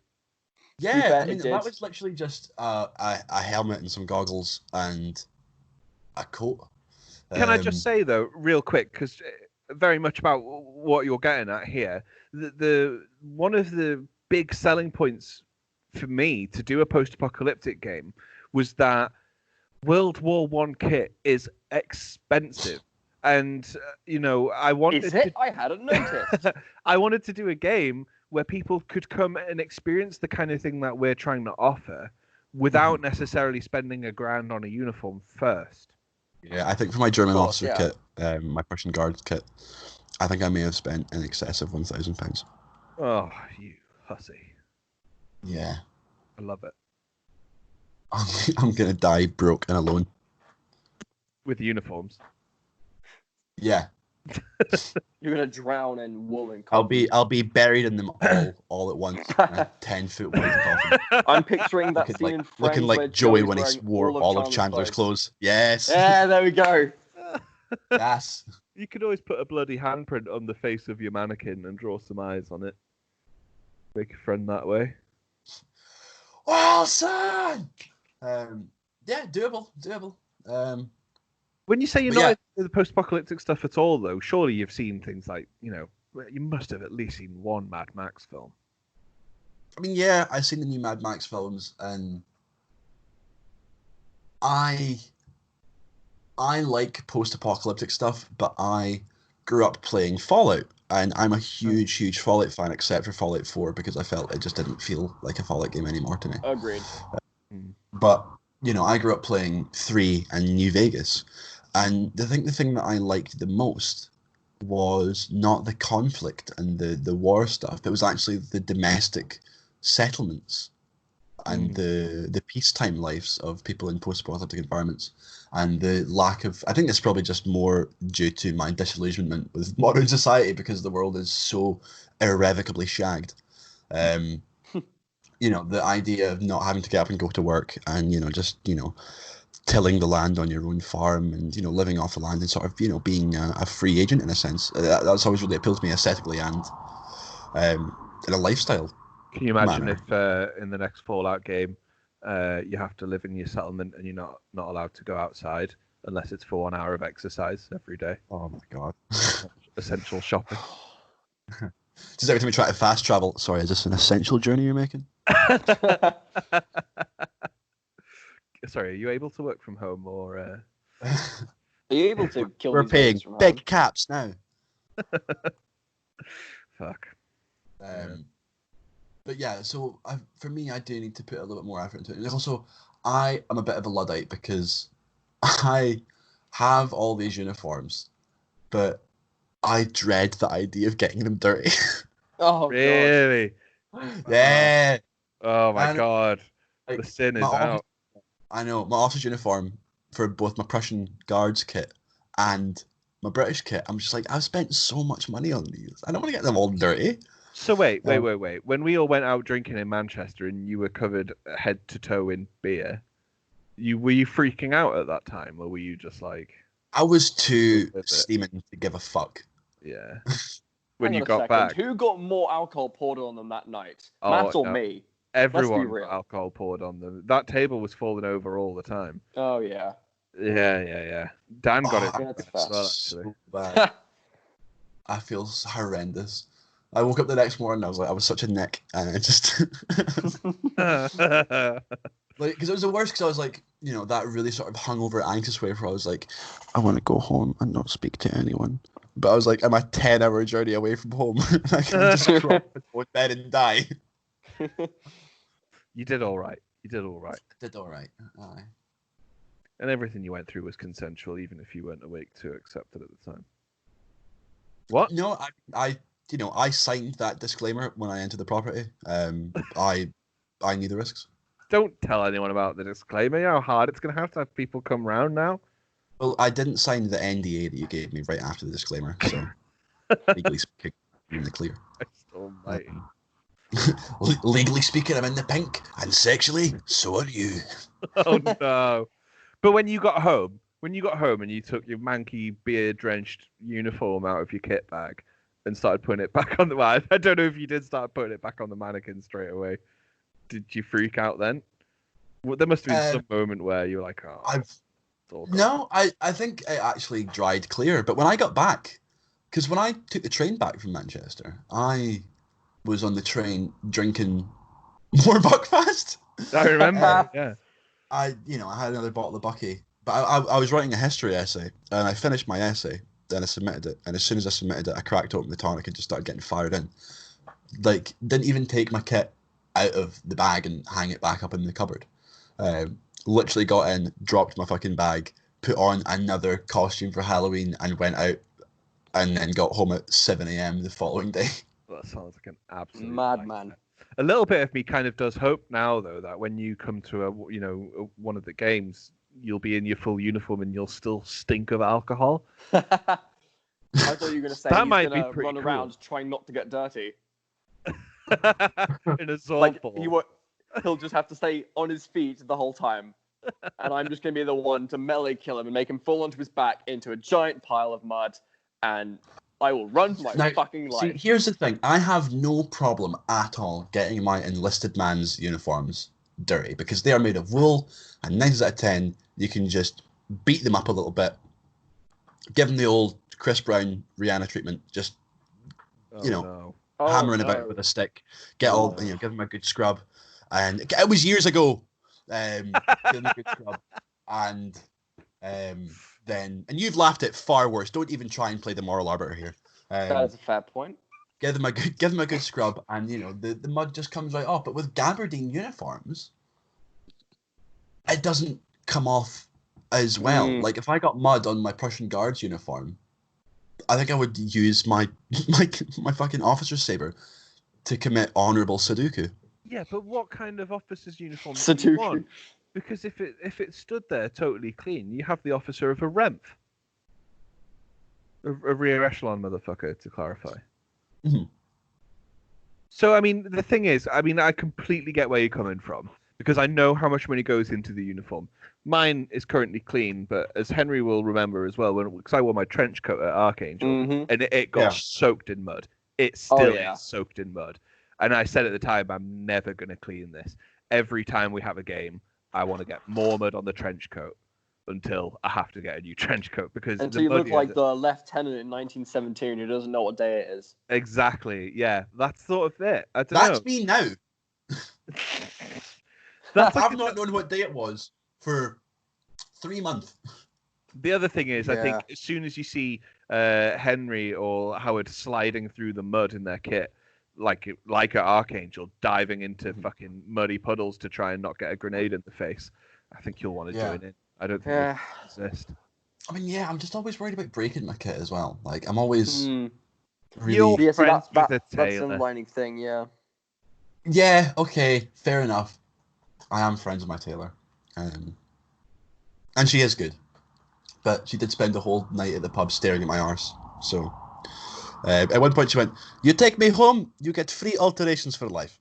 Yeah, I mean that was literally just a helmet and some goggles and a coat. Can I just say though, real quick, because very much about what you're getting at here, the one of the big selling points for me to do a post-apocalyptic game was that World War One kit is expensive, and I wanted. Is it? I hadn't noticed. I wanted to do a game where people could come and experience the kind of thing that we're trying to offer without necessarily spending $1,000 on a uniform first. Yeah, I think for my German officer kit, my Prussian Guard kit, I think I may have spent in excess of £1,000. Oh, you hussy. Yeah. I love it. I'm going to die broke and alone. With uniforms. Yeah. You're gonna drown in wool and cotton. I'll be buried in them all at once. 10-foot wide coffin. I'm picturing that scene in Friends looking like Joey when he wore all of Chandler's clothes. Yes. Yeah, there we go. Yes. You could always put a bloody handprint on the face of your mannequin and draw some eyes on it. Make a friend that way. Wilson! Yeah, doable. When you say you're not into the post-apocalyptic stuff at all, though, surely you've seen things like, you must have at least seen one Mad Max film. I mean, yeah, I've seen the new Mad Max films, and I like post-apocalyptic stuff, but I grew up playing Fallout, and I'm a huge Fallout fan, except for Fallout 4, because I felt it just didn't feel like a Fallout game anymore to me. Agreed. But, I grew up playing 3 and New Vegas. And I think the thing that I liked the most was not the conflict and the war stuff. It was actually the domestic settlements and the peacetime lives of people in post-apocalyptic environments. And the lack of... I think it's probably just more due to my disillusionment with modern society because the world is so irrevocably shagged. The idea of not having to get up and go to work and, tilling the land on your own farm and, living off the land and sort of, being a free agent in a sense. That's always really appealed to me aesthetically and in a lifestyle. Can you imagine if in the next Fallout game you have to live in your settlement and you're not allowed to go outside unless it's for 1 hour of exercise every day? Oh my God. Essential shopping. Just every time you try to fast travel, sorry, is this an essential journey you're making? Sorry, are you able to work from home or? Are you able to kill? We're paying big caps now. Fuck. But yeah, so for me, I do need to put a little bit more effort into it. And also, I am a bit of a Luddite because I have all these uniforms, but I dread the idea of getting them dirty. Oh, Really? Yeah. Oh my And, god. like, The sin my is office- out. I know, my office uniform for both my Prussian Guards kit and my British kit, I'm just like, I've spent so much money on these. I don't want to get them all dirty. So wait. When we all went out drinking in Manchester and you were covered head to toe in beer, were you freaking out at that time, or were you just like? I was too With it. steaming to give a fuck. Yeah. When Hang you on a got second. back, Who got more alcohol poured on them that night? Oh, Matt or no. me? everyone real. got alcohol poured on them. That table was falling over all the time. Oh, yeah. Yeah. Dan got it Yeah, that's as well, actually. So bad. I feel horrendous. I woke up the next morning. I was like, I was such a neck, and I just like, because it was the worst. Because I was like, you know, that really sort of hungover, anxious way where I was like, I want to go home and not speak to anyone. But I was like, I'm a 10-hour journey away from home. I can just crawl into bed and die. You did all right. Did all right. Aye. And everything you went through was consensual, even if you weren't awake to accept it at the time. What? No, I signed that disclaimer when I entered the property. I knew the risks. Don't tell anyone about the disclaimer. You know how hard it's going to have people come round now. Well, I didn't sign the NDA that you gave me right after the disclaimer, so legally speaking, I'm in the clear. Almighty. Legally speaking, I'm in the pink, and sexually, so are you. Oh no! But when you got home and you took your manky beer-drenched uniform out of your kit bag and started putting it back on the I don't know if you did start putting it back on the mannequin straight away. Did you freak out then? Well, there must have been some moment where you were like, "Oh." I think it actually dried clear. But when I got back, because when I took the train back from Manchester, I was on the train drinking more Buckfast. I remember. Yeah. I had another bottle of Bucky, but I was writing a history essay, and I finished my essay. Then I submitted it, and as soon as I submitted it, I cracked open the tonic and just started getting fired in. Like, didn't even take my kit out of the bag and hang it back up in the cupboard. Literally got in, dropped my fucking bag, put on another costume for Halloween, and went out, and then got home at 7 a.m. the following day. Well, that sounds like an absolute madman. A little bit of me kind of does hope now, though, that when you come to one of the games, you'll be in your full uniform and you'll still stink of alcohol. I thought you were going to say That he's might going be to pretty run cool. around trying not to get dirty. In a Zorb ball. He'll just have to stay on his feet the whole time. And I'm just going to be the one to melee kill him and make him fall onto his back into a giant pile of mud. And I will run for my fucking life. See, here's the thing. I have no problem at all getting my enlisted man's uniforms dirty because they are made of wool, and 9 out of 10, you can just beat them up a little bit, give them the old Chris Brown Rihanna treatment, just, hammering about with a stick, give them a good scrub. And it was years ago. Give them a good scrub. And then you've laughed at far worse. Don't even try and play the moral arbiter here. That is a fair point. Give them a good scrub, and the mud just comes right off. But with gabardine uniforms, it doesn't come off as well. Like if I got mud on my Prussian Guards uniform, I think I would use my fucking officer's saber to commit honourable Sudoku. Yeah, but what kind of officer's uniform do you want? Because if it stood there totally clean, you have the officer of a REMF. A rear echelon motherfucker, to clarify. Mm-hmm. So, I mean, the thing is, I completely get where you're coming from, because I know how much money goes into the uniform. Mine is currently clean, but as Henry will remember as well, because I wore my trench coat at Archangel, and it got soaked in mud. It still is soaked in mud. And I said at the time, I'm never going to clean this. Every time we have a game, I want to get more mud on the trench coat until I have to get a new trench coat. Until you look like the lieutenant in 1917 who doesn't know what day it is. Exactly, yeah. That's sort of it. I don't know. That's me now. I've not known what day it was for 3 months. The other thing is, I think Yeah. as soon as you see Henry or Howard sliding through the mud in their kit, like at Archangel, diving into fucking muddy puddles to try and not get a grenade in the face, I think you'll want to join in. I don't think Yeah. they exist. I mean, yeah, I'm just always worried about breaking my kit as well. Like, I'm always You're really. Yeah, see, friends with a that's an tailor. underlining thing, yeah. Yeah, okay, fair enough. I am friends with my tailor. And she is good. But she did spend the whole night at the pub staring at my arse. So, at one point she went, "You take me home, you get free alterations for life."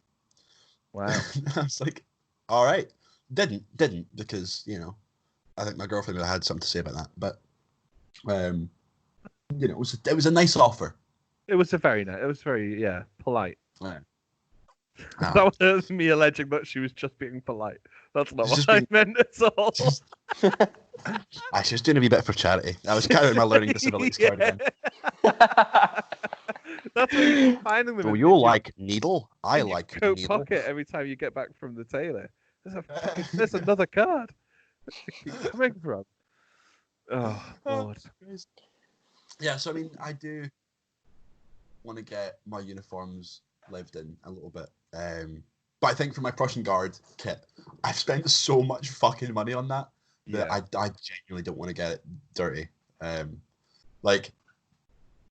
Wow. I was like, all right. Didn't, because, you know, I think my girlfriend would have had something to say about that. But, you know, it was a nice offer. It was very polite. Yeah. That was me alleging that she was just being polite. That's not She's what I just meant at all. She was doing a wee bit for charity. I was carrying my learning disabilities card again. That's what you're finding them. Do in you your- like needle? I in your like coat needle. pocket every time you get back from the tailor. There's another card. Where's it coming from? Oh, Lord. Yeah, so I mean, I do want to get my uniforms lived in a little bit. But I think for my Prussian Guard kit, I've spent so much fucking money on that that I genuinely don't want to get it dirty. Like,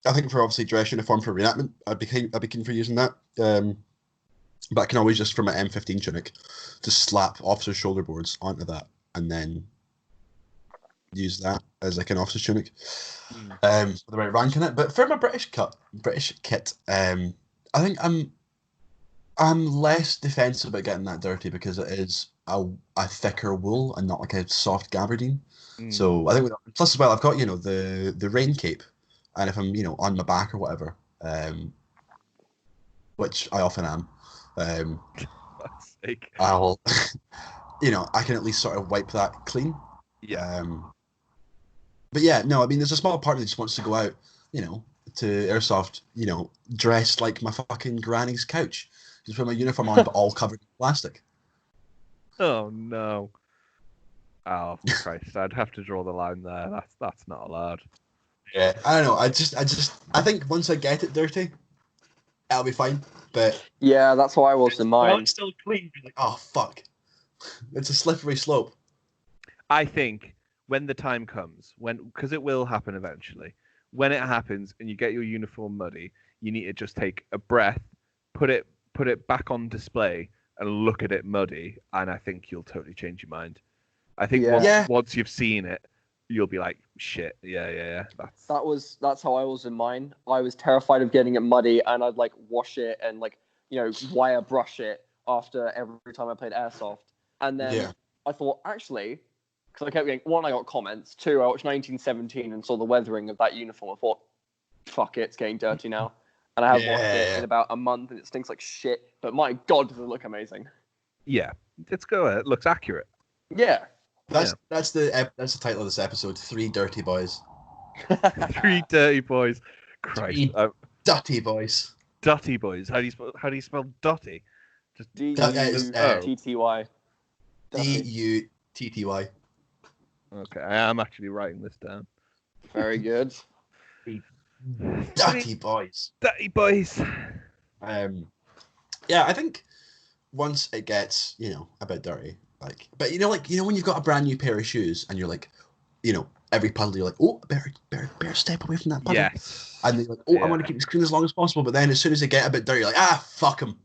I think for obviously dress uniform for reenactment, I'd be keen for using that. But I can always just, for my M15 tunic, just slap officer's shoulder boards onto that and then use that as like an officer's tunic. With the right rank in it. But for my British kit, I think I'm less defensive about getting that dirty because it is a thicker wool and not like a soft gabardine. So I think plus as well, I've got, you know, the rain cape, and if I'm, you know, on my back or whatever, which I often am, Fuck's sake. I'll, you know, I can at least sort of wipe that clean. Yeah. But yeah, no, I mean, there's a small part that just wants to go out, you know, to Airsoft, you know, dressed like my fucking granny's couch. Just put my uniform on, but all covered in plastic. Oh no. Oh Christ! I'd have to draw the line there. That's not allowed. Yeah, I don't know. I think once I get it dirty, it'll be fine. But Yeah, that's how I was in mine. it's still clean. You're like, oh fuck, it's a slippery slope. I think when the time comes, because it will happen eventually, when it happens and you get your uniform muddy, you need to just take a breath, put it back on display, and look at it muddy, and I think you'll totally change your mind. I think once you've seen it, you'll be like, shit, yeah. That's how I was in mine. I was terrified of getting it muddy, and I'd like wash it and like, you know, wire brush it after every time I played Airsoft. And then I thought, actually, because I kept getting, one, I got comments, two, I watched 1917 and saw the weathering of that uniform. I thought, fuck it, it's getting dirty now. And I have washed it in about a month, and it stinks like shit. But my God, does it look amazing? Yeah, it looks accurate. Yeah. That's the title of this episode. 3 Dirty Boys. 3 dirty boys. Christ. Dutty Boys. Dutty boys. How do you spell Dutty? Just D-U-T-T-Y. D-U-T-T-Y. Okay, I am actually writing this down. Very good. Dutty Boys. Dutty boys. Yeah, I think once it gets, you know, a bit dirty, like, but you know when you've got a brand new pair of shoes and you're like, you know, every puddle you're like, oh, better step away from that puddle. Yes. And you're like, oh, I want to keep this clean as long as possible. But then as soon as they get a bit dirty, you're like, fuck them.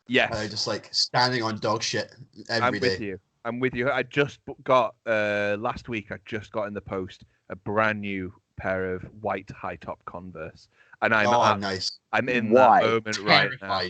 Yes. And just like standing on dog shit every day. I'm with you. I just got last week. I just got in the post a brand new pair of white high top Converse, and nice. I'm in that moment right now.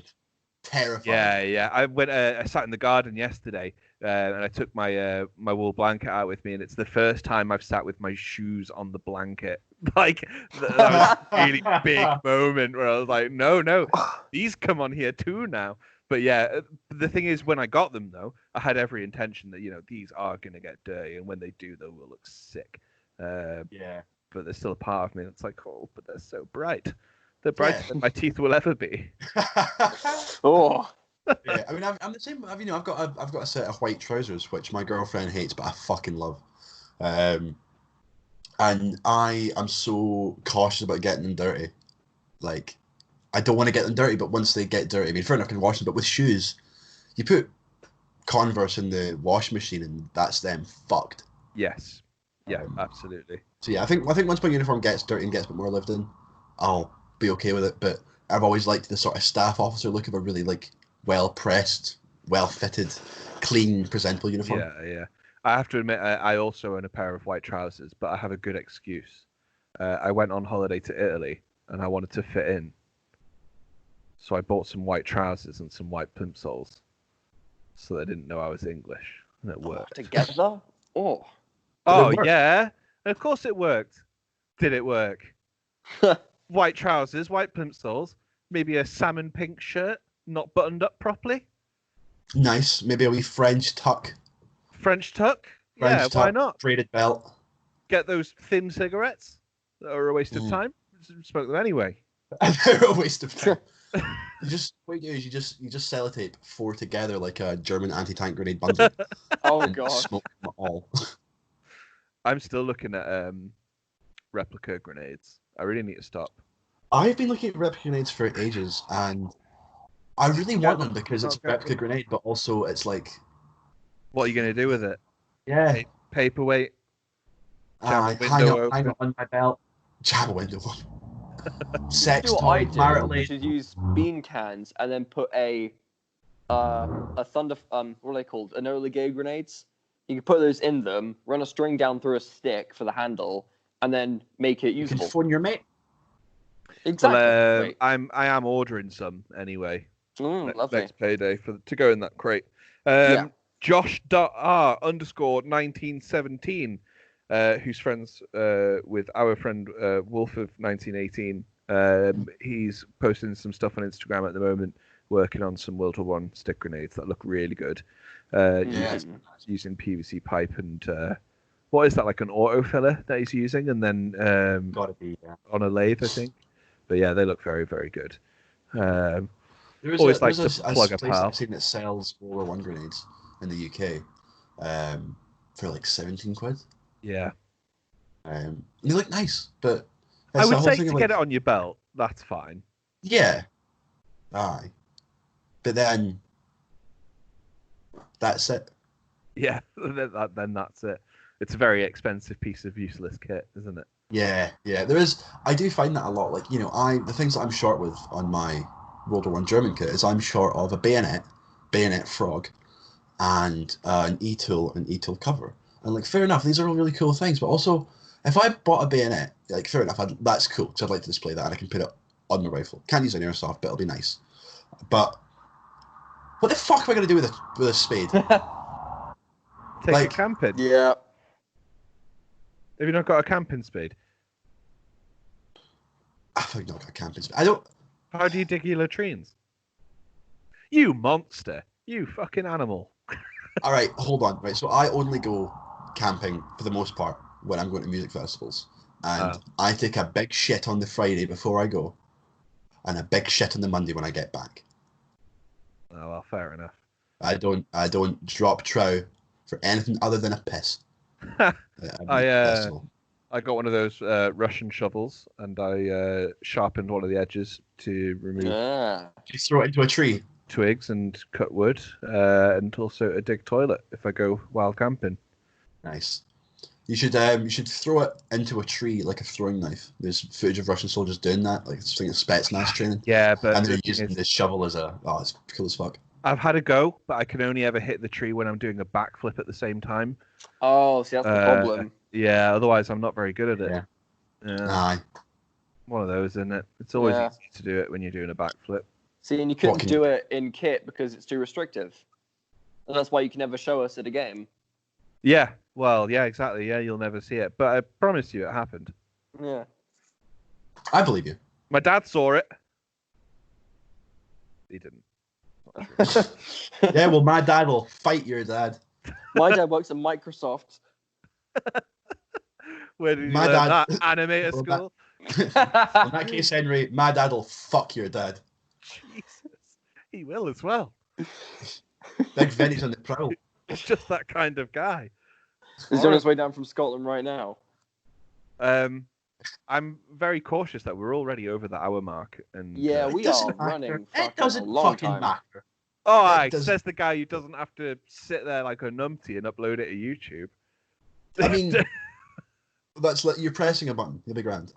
Terrified. Yeah. I sat in the garden yesterday, and I took my my wool blanket out with me, and it's the first time I've sat with my shoes on the blanket. Like that was a really big moment where I was like, no, these come on here too now. But yeah, the thing is, when I got them though, I had every intention that, you know, these are gonna get dirty, and when they do, they will look sick. But there's still a part of me that's like, oh, but they're so bright. They're brighter than my teeth will ever be. Oh. Yeah, I mean, I'm the same. I've got a set of white trousers which my girlfriend hates, but I fucking love. And And I am so cautious about getting them dirty. Like, I don't want to get them dirty, but once they get dirty, I mean, fair enough, I can wash them, but with shoes, you put Converse in the wash machine and that's them fucked. Yes. Yeah, absolutely. So yeah, I think once my uniform gets dirty and gets a bit more lived in, I'll be okay with it. But I've always liked the sort of staff officer look of a really like well pressed, well fitted, clean, presentable uniform. Yeah. I have to admit, I also own a pair of white trousers, but I have a good excuse. I went on holiday to Italy and I wanted to fit in. So I bought some white trousers and some white plimsolls so they didn't know I was English. And it worked. Together? Oh. Oh, yeah. Of course it worked. Did it work? White trousers, white plimsolls, maybe a salmon pink shirt, not buttoned up properly. Nice. Maybe a wee French tuck. French tuck? French Yeah, tuck, why not? braided belt. Get those thin cigarettes that are a waste of time. Smoke them anyway. They're a waste of time. What you do is you just sellotape 4 together like a German anti-tank grenade bundle. Oh and god. Smoke them all. I'm still looking at replica grenades. I really need to stop. I've been looking at replica grenades for ages, and I really want them because it's a replica grenade, but also it's like, what are you going to do with it? yeah, Paperweight. hang it on my belt, jam a window. Sex Do what toy, I do, pirate which is use bean cans and then put a thunder what are they called? Enola Gay grenades. You can put those in them, run a string down through a stick for the handle, and then make it You usable. can phone your mate. Exactly. Well, I am ordering some anyway. Lovely. Next payday to go in that crate. Yeah. Josh.R_1917, who's friends with our friend Wolf of 1918. He's posting some stuff on Instagram at the moment, working on some World War I stick grenades that look really good. Using PVC pipe and what is that, like an auto filler that he's using, and then Gotta be, yeah. on a lathe, I think. But yeah, they look very, very good. There's always a like to plug a place pal. I've seen that sells World War I grenades in the UK for like 17 quid. Yeah. They look nice, but I it's the would whole say thing to of, get like, it on your belt, that's fine. yeah, aye, but then that's it. Yeah, then that's it. It's a very expensive piece of useless kit, isn't it? Yeah. There is. I do find that a lot. Like, the things that I'm short with on my World War I German kit is I'm short of a bayonet frog, and an E-tool cover. And like, fair enough, these are all really cool things. But also, if I bought a bayonet, like, fair enough, that's cool because I'd like to display that and I can put it on my rifle. Can't use an airsoft, but it'll be nice. But what the fuck am I gonna do with a spade? Take Like, it camping. Yeah. Have you not got a camping spade? I've not got a camping spade. I don't. How do you dig your latrines? You monster! You fucking animal! All right, hold on. Right, so I only go camping for the most part when I'm going to music festivals, and I take a big shit on the Friday before I go, and a big shit on the Monday when I get back. Oh well, fair enough. I don't drop trow for anything other than a piss. I got one of those Russian shovels, and I sharpened one of the edges to remove You throw it into a tree. twigs and cut wood, and also a dig toilet if I go wild camping. Nice. You should throw it into a tree like a throwing knife. There's footage of Russian soldiers doing that, like it's like Spetsnaz training. Yeah, but and they're using the shovel as it's cool as fuck. I've had a go, but I can only ever hit the tree when I'm doing a backflip at the same time. Oh, see, that's the problem. Yeah, otherwise I'm not very good at it. Yeah. Aye. One of those, isn't it? It's always Yeah. easy to do it when you're doing a backflip. See, and you couldn't do it in kit because it's too restrictive. And that's why you can never show us at a game. Yeah, well, yeah, exactly. Yeah, you'll never see it. But I promise you it happened. Yeah. I believe you. My dad saw it. He didn't. Yeah, well, my dad will fight your dad. My dad works at Microsoft. Where did you My learn dad- that? Animator Well, school? In that case, Henry, my dad will fuck your dad. Jesus. He will as well. Big Vinny's on the prowl. He's just that kind of guy. He's on his way down from Scotland right now. I'm very cautious that we're already over the hour mark. And Yeah, It we doesn't are matter. running It fucking doesn't a long fucking time. matter. Oh, It aye, doesn't- says the guy who doesn't have to sit there like a numpty and upload it to YouTube. I mean, that's like you're pressing a button. You'll be grand.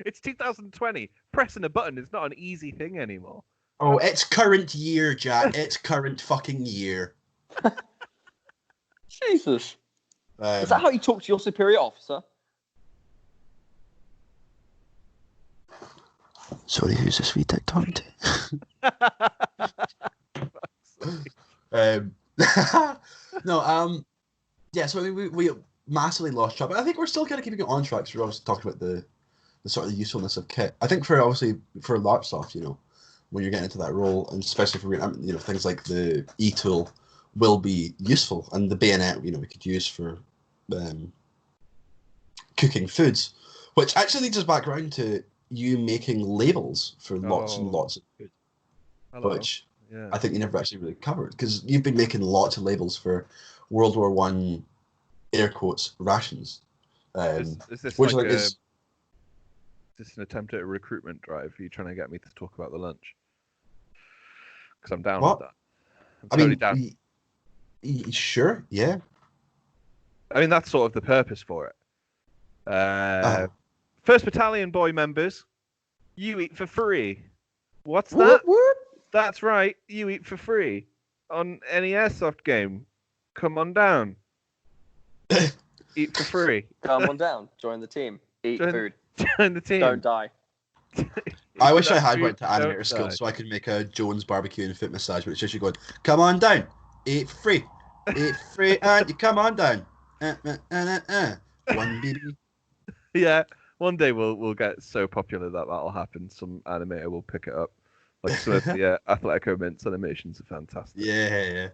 It's 2020. Pressing a button is not an easy thing anymore. Oh, it's current year, Jack. It's current fucking year. Jesus. Is that how you talk to your superior officer? Sorry, who's this wee dick talking to? Yeah, so we massively lost track, but I think we're still kind of keeping it on track. So we're obviously talking about the sort of the usefulness of kit. I think for large stuff, when you're getting into that role, and especially for things like the e-tool will be useful, and the bayonet we could use for cooking foods, which actually leads us back around to you making labels for lots and lots of food, which I think you never actually really covered, because you've been making lots of labels for World War One, air quotes, rations. Is this which like is this an attempt at a recruitment drive? Are you trying to get me to talk about the lunch? Because I'm down what? with that. I'm totally down. Sure, yeah. I mean, that's sort of the purpose for it. First Battalion boy members, you eat for free. What's that? What? That's right, you eat for free on any airsoft game. Come on down. Eat for free. Come on down. Join the team. Eat food. Join the team. Don't die. I wish I had went to animator school so I could make a Jones barbecue and foot massage, but it's just you going, come on down, eat for free, and you come on down. 1 BB. Yeah, one day we'll get so popular that'll happen. Some animator will pick it up. Like some of the Athletico Mints animations are fantastic. Yeah.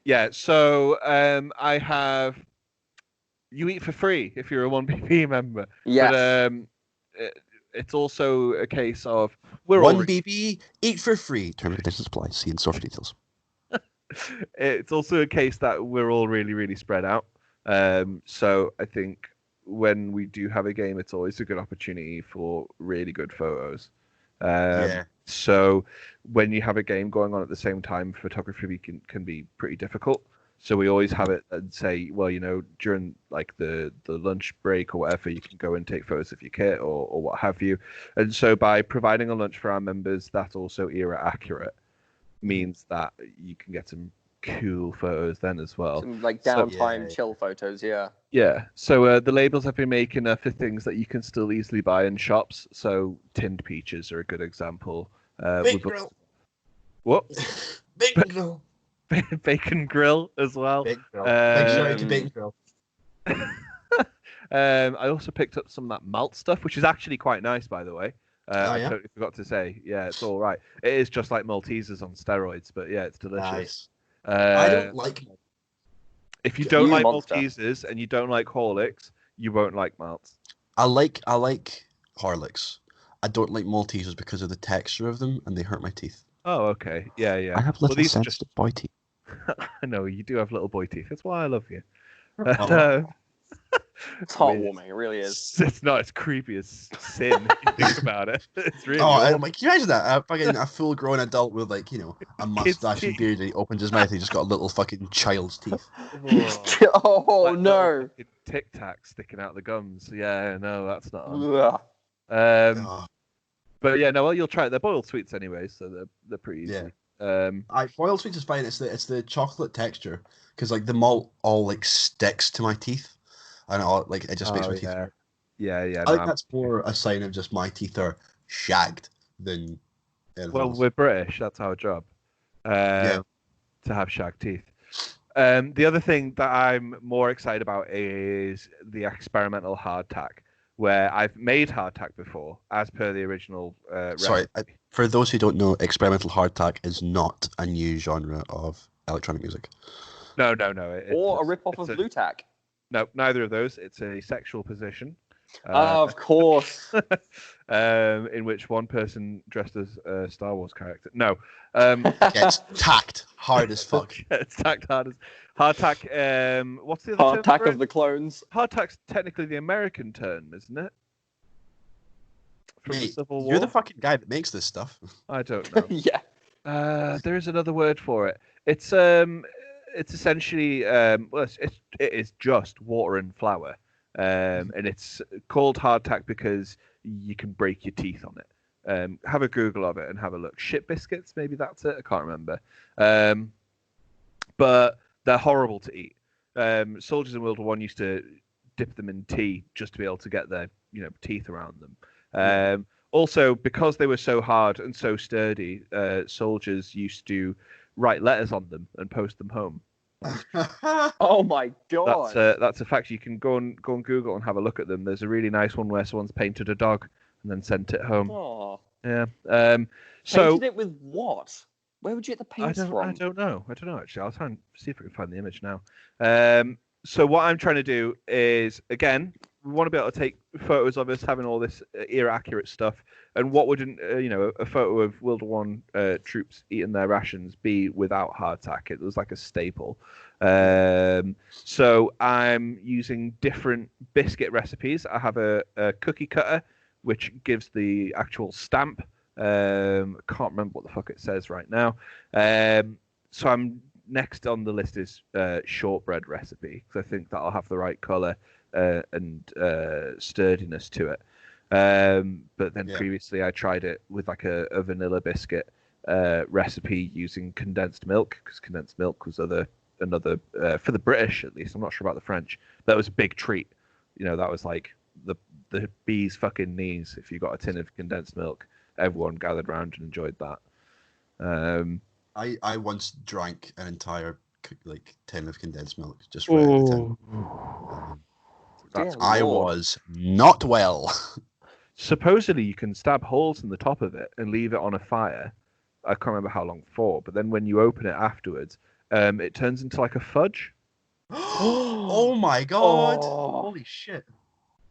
Yeah. So I have you eat for free if you're a 1BB member. Yes. But it's also a case of 1 BB, eat for free. Terms and conditions apply. See in store for details. It's also a case that we're all really, really spread out. So I think when we do have a game, it's always a good opportunity for really good photos. So when you have a game going on at the same time, photography can be pretty difficult. So we always have it and say, well, during like the lunch break or whatever, you can go and take photos of your kit or what have you. And so by providing a lunch for our members, that's also era accurate, means that you can get some cool photos then as well. Some like downtime chill photos, yeah. Yeah. So the labels I've been making are for things that you can still easily buy in shops. So tinned peaches are a good example. Bacon grill. What? Bacon grill. Bacon grill as well. Bacon grill. Big shout out to bacon grill. I also picked up some of that malt stuff, which is actually quite nice, by the way. I totally forgot to say. Yeah, it's all right. It is just like Maltesers on steroids, but yeah, it's delicious. Nice. I don't like. If you don't like Maltesers and you don't like Horlicks, you won't like malts. I like Horlicks. I don't like Maltesers because of the texture of them, and they hurt my teeth. Oh, okay. Yeah. I have little sensitive boy teeth. I know, you do have little boy teeth. That's why I love you. It's heartwarming, it really is. It's not as creepy as sin if you think about it. It's really I'm like, can you imagine that? A full grown adult with like, a mustache and beard, and he opens his mouth, he just got a little fucking child's teeth. Oh like no. Tic Tac sticking out the gums. Yeah, no, that's not on. But yeah, no, well, you'll try it. They're boiled sweets anyway, so they're pretty easy. Yeah. Boiled sweets is fine. It's the chocolate texture, because like the malt all like sticks to my teeth, and it just makes my teeth hurt. Yeah. I think that's more a sign of just my teeth are shagged than. Well, we're British. That's our job. To have shag teeth. The other thing that I'm more excited about is the experimental hardtack, where I've made hardtack before, as per the original. Sorry, for those who don't know, experimental hardtack is not a new genre of electronic music. No. Or a rip-off of blue tack. No, neither of those. It's a sexual position. Of course. In which one person dressed as a Star Wars character. No. Gets tacked hard as fuck. It's tacked hardtack. What's the other term Hardtack for it? of the clones. Hardtack's technically the American term, isn't it? From the Mate, Civil War. you're the fucking guy that makes this stuff. I don't know. Yeah. There is another word for it. It's essentially well, it is just water and flour, and it's called hardtack because you can break your teeth on it. Have a Google of it and have a look. Shit biscuits, maybe that's it. I can't remember. But they're horrible to eat. Soldiers in World War One used to dip them in tea just to be able to get their teeth around them. Also, because they were so hard and so sturdy, soldiers used to write letters on them and post them home. Oh my god. That's a fact. You can go on Google and have a look at them. There's a really nice one where someone's painted a dog and then sent it home. Oh. Yeah. So painted it with what? Where would you get the paint from? I don't know actually. I'll try and see if I can find the image now. So what I'm trying to do is, again, we want to be able to take photos of us having all this era accurate stuff. And what wouldn't a photo of World War One troops eating their rations be without hardtack? It was like a staple. So I'm using different biscuit recipes. I have a cookie cutter, which gives the actual stamp. I can't remember what the fuck it says right now. So I'm next on the list is shortbread recipe, because I think that'll have the right color and sturdiness to it. But then previously I tried it with like a vanilla biscuit recipe using condensed milk, because condensed milk was another for the British at least. I'm not sure about the French. That was a big treat. That was like the bee's fucking knees. If you got a tin of condensed milk, everyone gathered round and enjoyed that. I once drank an entire tin of condensed milk just right at the tin. I was not well. Supposedly you can stab holes in the top of it and leave it on a fire. I can't remember how long for, but then when you open it afterwards, it turns into like a fudge. Oh my god! Oh. Holy shit!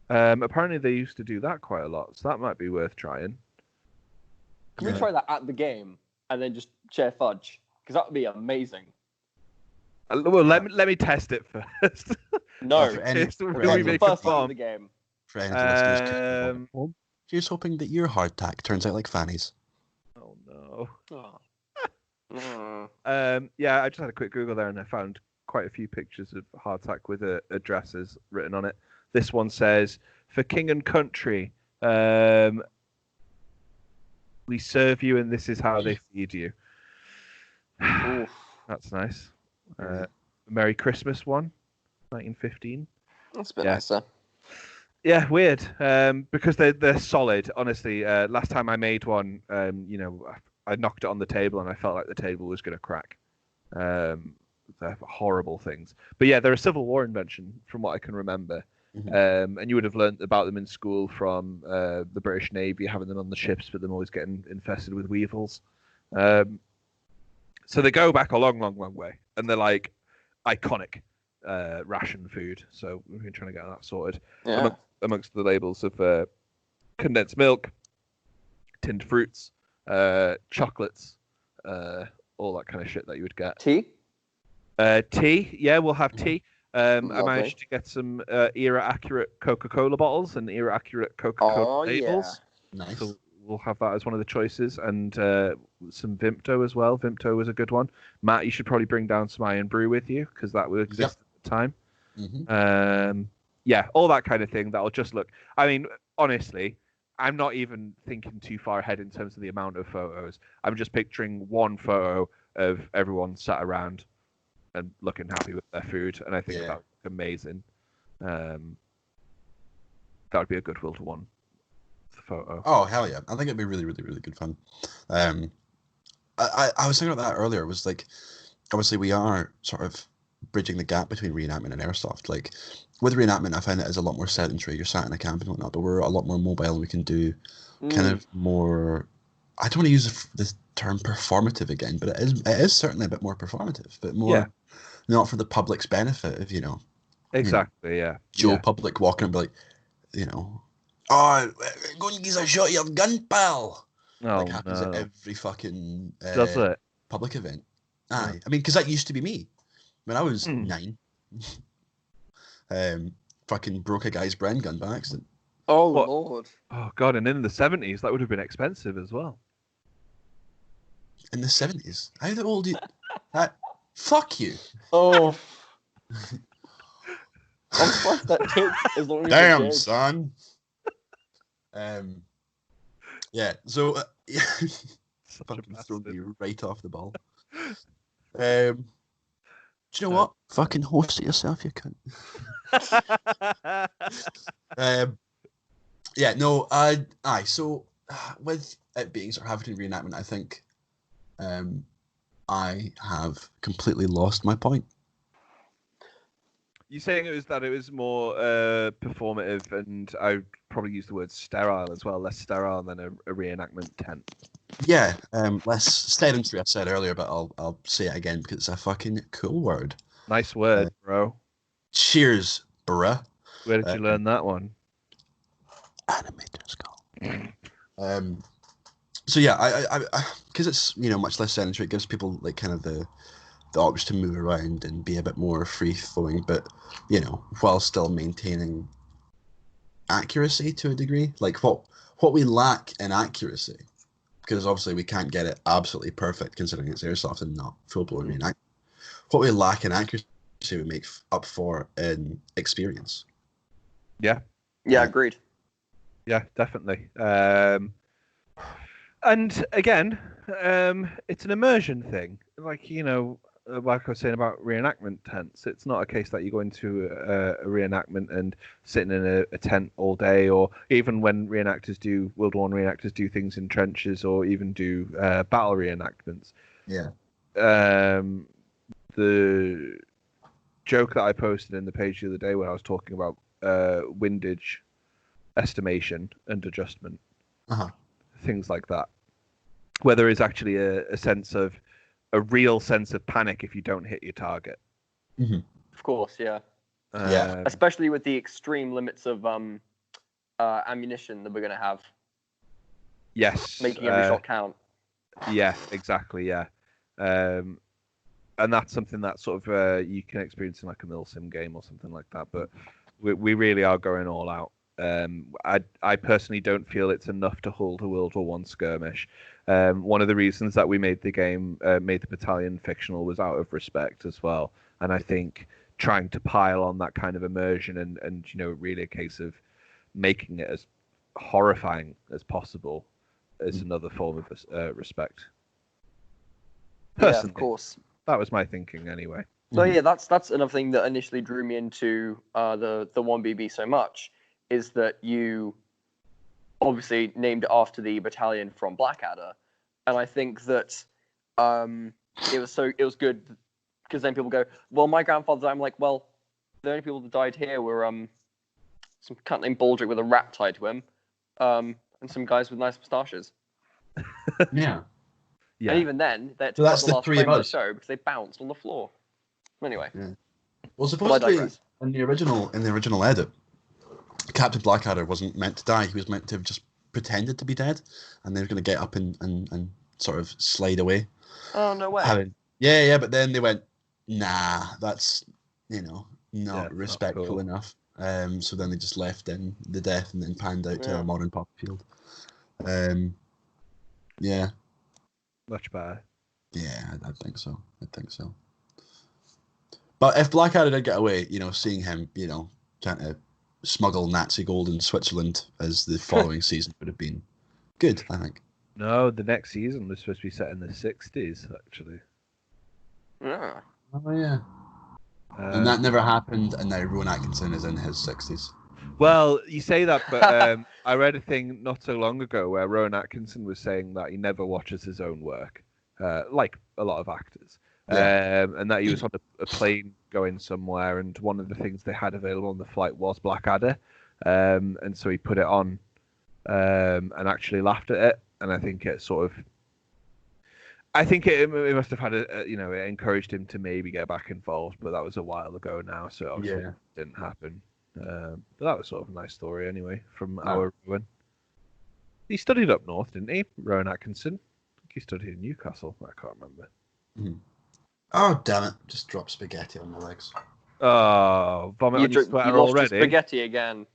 Apparently they used to do that quite a lot, so that might be worth trying. Can we try that at the game and then just share fudge? Because that would be amazing. Well, let me test it first. No, for any it's the first part of the game. For any listeners, here's hoping that your hardtack turns out like Fanny's. Oh no. Oh. Yeah, I just had a quick Google there and I found quite a few pictures of hardtack with addresses written on it. This one says, "For king and country, we serve you and this is how they feed you." That's nice. Merry Christmas one, 1915. That's a bit nicer. Yeah, weird. Because they're solid. Honestly, last time I made one, I knocked it on the table and I felt like the table was going to crack. They're horrible things. But yeah, they're a Civil War invention, from what I can remember. Mm-hmm. And you would have learned about them in school from the British Navy, having them on the ships, but them always getting infested with weevils. So they go back a long, long, long way, and they're like iconic ration food. So we've been trying to get that sorted. Yeah. Amongst the labels of condensed milk, tinned fruits, chocolates, all that kind of shit that you would get. Tea? Tea, yeah, we'll have tea. I Lovely. managed to get some era-accurate Coca-Cola bottles and era-accurate Coca-Cola labels. Yeah. Nice. So we'll have that as one of the choices, and some Vimto as well. Vimto was a good one. Matt, you should probably bring down some Iron Brew with you, because that would exist at the time. Mm-hmm. Yeah, all that kind of thing. That'll just look... I mean, honestly, I'm not even thinking too far ahead in terms of the amount of photos. I'm just picturing one photo of everyone sat around and looking happy with their food, and I think that would look amazing. That would be a good World War One photo. Oh hell yeah! I think it'd be really, really, really good fun. I was thinking about that earlier. It was like, obviously we are sort of bridging the gap between reenactment and airsoft. Like with reenactment, I find it is a lot more sedentary. You're sat in a camp and whatnot, but we're a lot more mobile and we can do kind of more. I don't want to use this term performative again, but it is certainly a bit more performative, but more not for the public's benefit of Exactly. Joe Public walking and be like, oh, go and give a shot of your gun, pal. Oh, like happens at every fucking does it? public event. Aye, I mean, because that used to be me when I was 9. Fucking broke a guy's Bren gun by accident. Oh, What? Lord. Oh, God, and in the 70s, that would have been expensive as well. In the 70s? How the old you... Fuck you. Oh. I'm surprised that took as long as it Damn, did. son. Yeah, so... fucking thrown me right off the ball. Do you know what? Fucking host it yourself, you cunt. Yeah, no, aye. So with it being sort of having a reenactment, I think I have completely lost my point. You're saying it was more performative, and I would probably use the word sterile as well, less sterile than a reenactment tent. Yeah, less sedentary. I said earlier, but I'll say it again because it's a fucking cool word. Nice word, bro. Cheers, bruh. Where did you learn that one? Animator skull. So yeah, I because it's much less sedentary. It gives people like kind of the option to move around and be a bit more free flowing, but while still maintaining accuracy to a degree. Like what we lack in accuracy, because obviously we can't get it absolutely perfect considering it's airsoft and not full blown reenactment. What we lack in accuracy, we make up for in experience. Yeah. Yeah, agreed. Yeah, definitely. And again, it's an immersion thing. Like like I was saying about reenactment tents, it's not a case that you go into a reenactment and sitting in a tent all day, or even when World War I reenactors do things in trenches, or even do battle reenactments. Yeah. The joke that I posted in the page the other day when I was talking about windage estimation and adjustment, things like that, where there is actually a real sense of panic if you don't hit your target. Mm-hmm. Of course, yeah. Yeah. Especially with the extreme limits of ammunition that we're going to have. Yes. Making every shot count. Yeah, exactly, yeah. And that's something that sort of you can experience in like a milsim game or something like that, but we really are going all out. I personally don't feel it's enough to hold a World War I skirmish. One of the reasons that we made the battalion fictional was out of respect as well, and I think trying to pile on that kind of immersion and really a case of making it as horrifying as possible is another form of respect. Personally, yeah, of course. That was my thinking anyway. So yeah, that's another thing that initially drew me into the 1BB so much, is that you obviously named it after the battalion from Blackadder, and I think that it was good because then people go, well, my grandfather died. I'm like, well, the only people that died here were some cunt named Baldrick with a wrap tied to him, and some guys with nice moustaches. Yeah. Yeah. And even then, they had to So that's cut the the last three frame of of the us. show because they bounced on the floor. Anyway. Yeah. Well, supposedly in the original edit, Captain Blackadder wasn't meant to die. He was meant to have just pretended to be dead, and they were going to get up and sort of slide away. Oh, no way. Yeah, but then they went, nah, that's not respectful cool enough. So then they just left in the death and then panned out to a modern pop field. Yeah. Much better. Yeah, I think so. But if Blackadder did get away, seeing him, trying to smuggle Nazi gold in Switzerland as the following season would have been good, I think. No, the next season was supposed to be set in the 60s, actually. Yeah. Oh, yeah. And that never happened, and now Rowan Atkinson is in his 60s. Well, you say that, but I read a thing not so long ago where Rowan Atkinson was saying that he never watches his own work, like a lot of actors. Yeah. And that he was on a plane going somewhere, and one of the things they had available on the flight was Blackadder, and so he put it on and actually laughed at it, and I think it it must have had it encouraged him to maybe get back involved, but that was a while ago now, so obviously it didn't happen. But that was sort of a nice story anyway from our Rowan. He studied up north, didn't he, Rowan Atkinson? I think he studied in Newcastle. I can't remember. Oh, damn it. Just drop spaghetti on my legs. Oh, vomit on your sweater you lost already? your spaghetti again.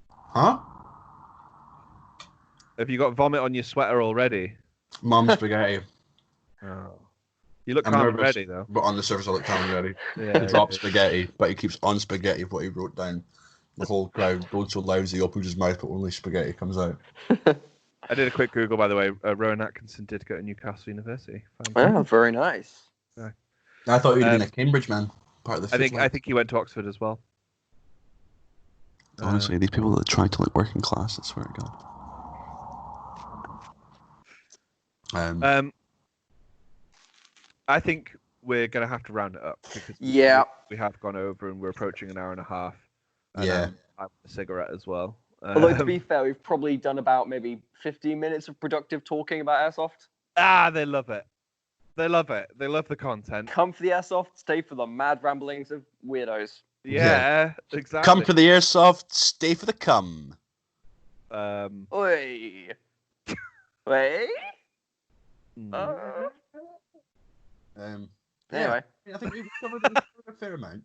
Huh? Have you got vomit on your sweater already? Mum spaghetti. Oh. You look I'm calm and nervous, ready, though. but on the surface I look calm and ready. Yeah, He drops spaghetti, but he keeps on spaghetti what he wrote down. The whole crowd goes so loud he opens his mouth, but only spaghetti comes out. I did a quick Google, by the way. Rowan Atkinson did go to Newcastle University. Oh, very nice. Yeah. I thought he'd been a Cambridge man, part of the I think he went to Oxford as well. Honestly, these people that try to look working class, I swear to God. I think we're going to have to round it up because we have gone over and we're approaching an hour and a half. And Yeah. I have a cigarette as well. Although, to be fair, we've probably done about maybe 15 minutes of productive talking about Airsoft. They love it. They love it. They love the content. Come for the Airsoft, stay for the mad ramblings of weirdos. Yeah, exactly. Come for the Airsoft, stay for the cum. Oi. Wait. Anyway. I think we've covered a fair amount.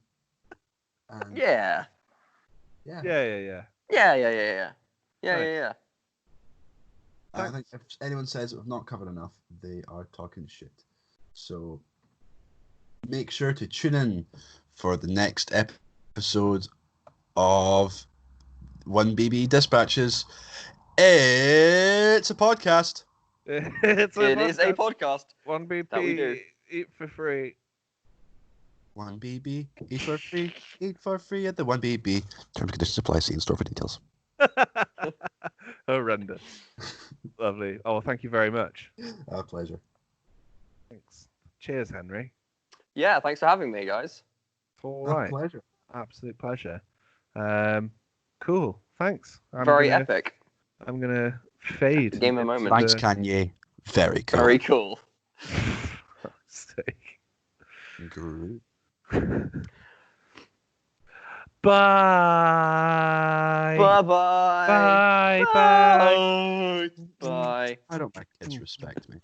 Yeah. Yeah. I think if anyone says we've not covered enough, they are talking shit. So make sure to tune in for the next episode of 1BB Despatches. It's a podcast. It is a podcast. 1BP, that we do. Eat for free. 1BB, eat for free. Eat for free at the 1BB. Terms and conditions apply. See in store for details. Horrendous. Lovely. Oh, well, thank you very much. Our pleasure. Thanks. Cheers, Henry. Yeah, thanks for having me, guys. All right. Pleasure. Absolute pleasure. Cool. Thanks. Very epic. I'm gonna fade. Game of moment. Thanks, Kanye. Very cool. Very cool. Good. Bye. Bye-bye. Bye. Bye. Bye. I don't my kids respect me.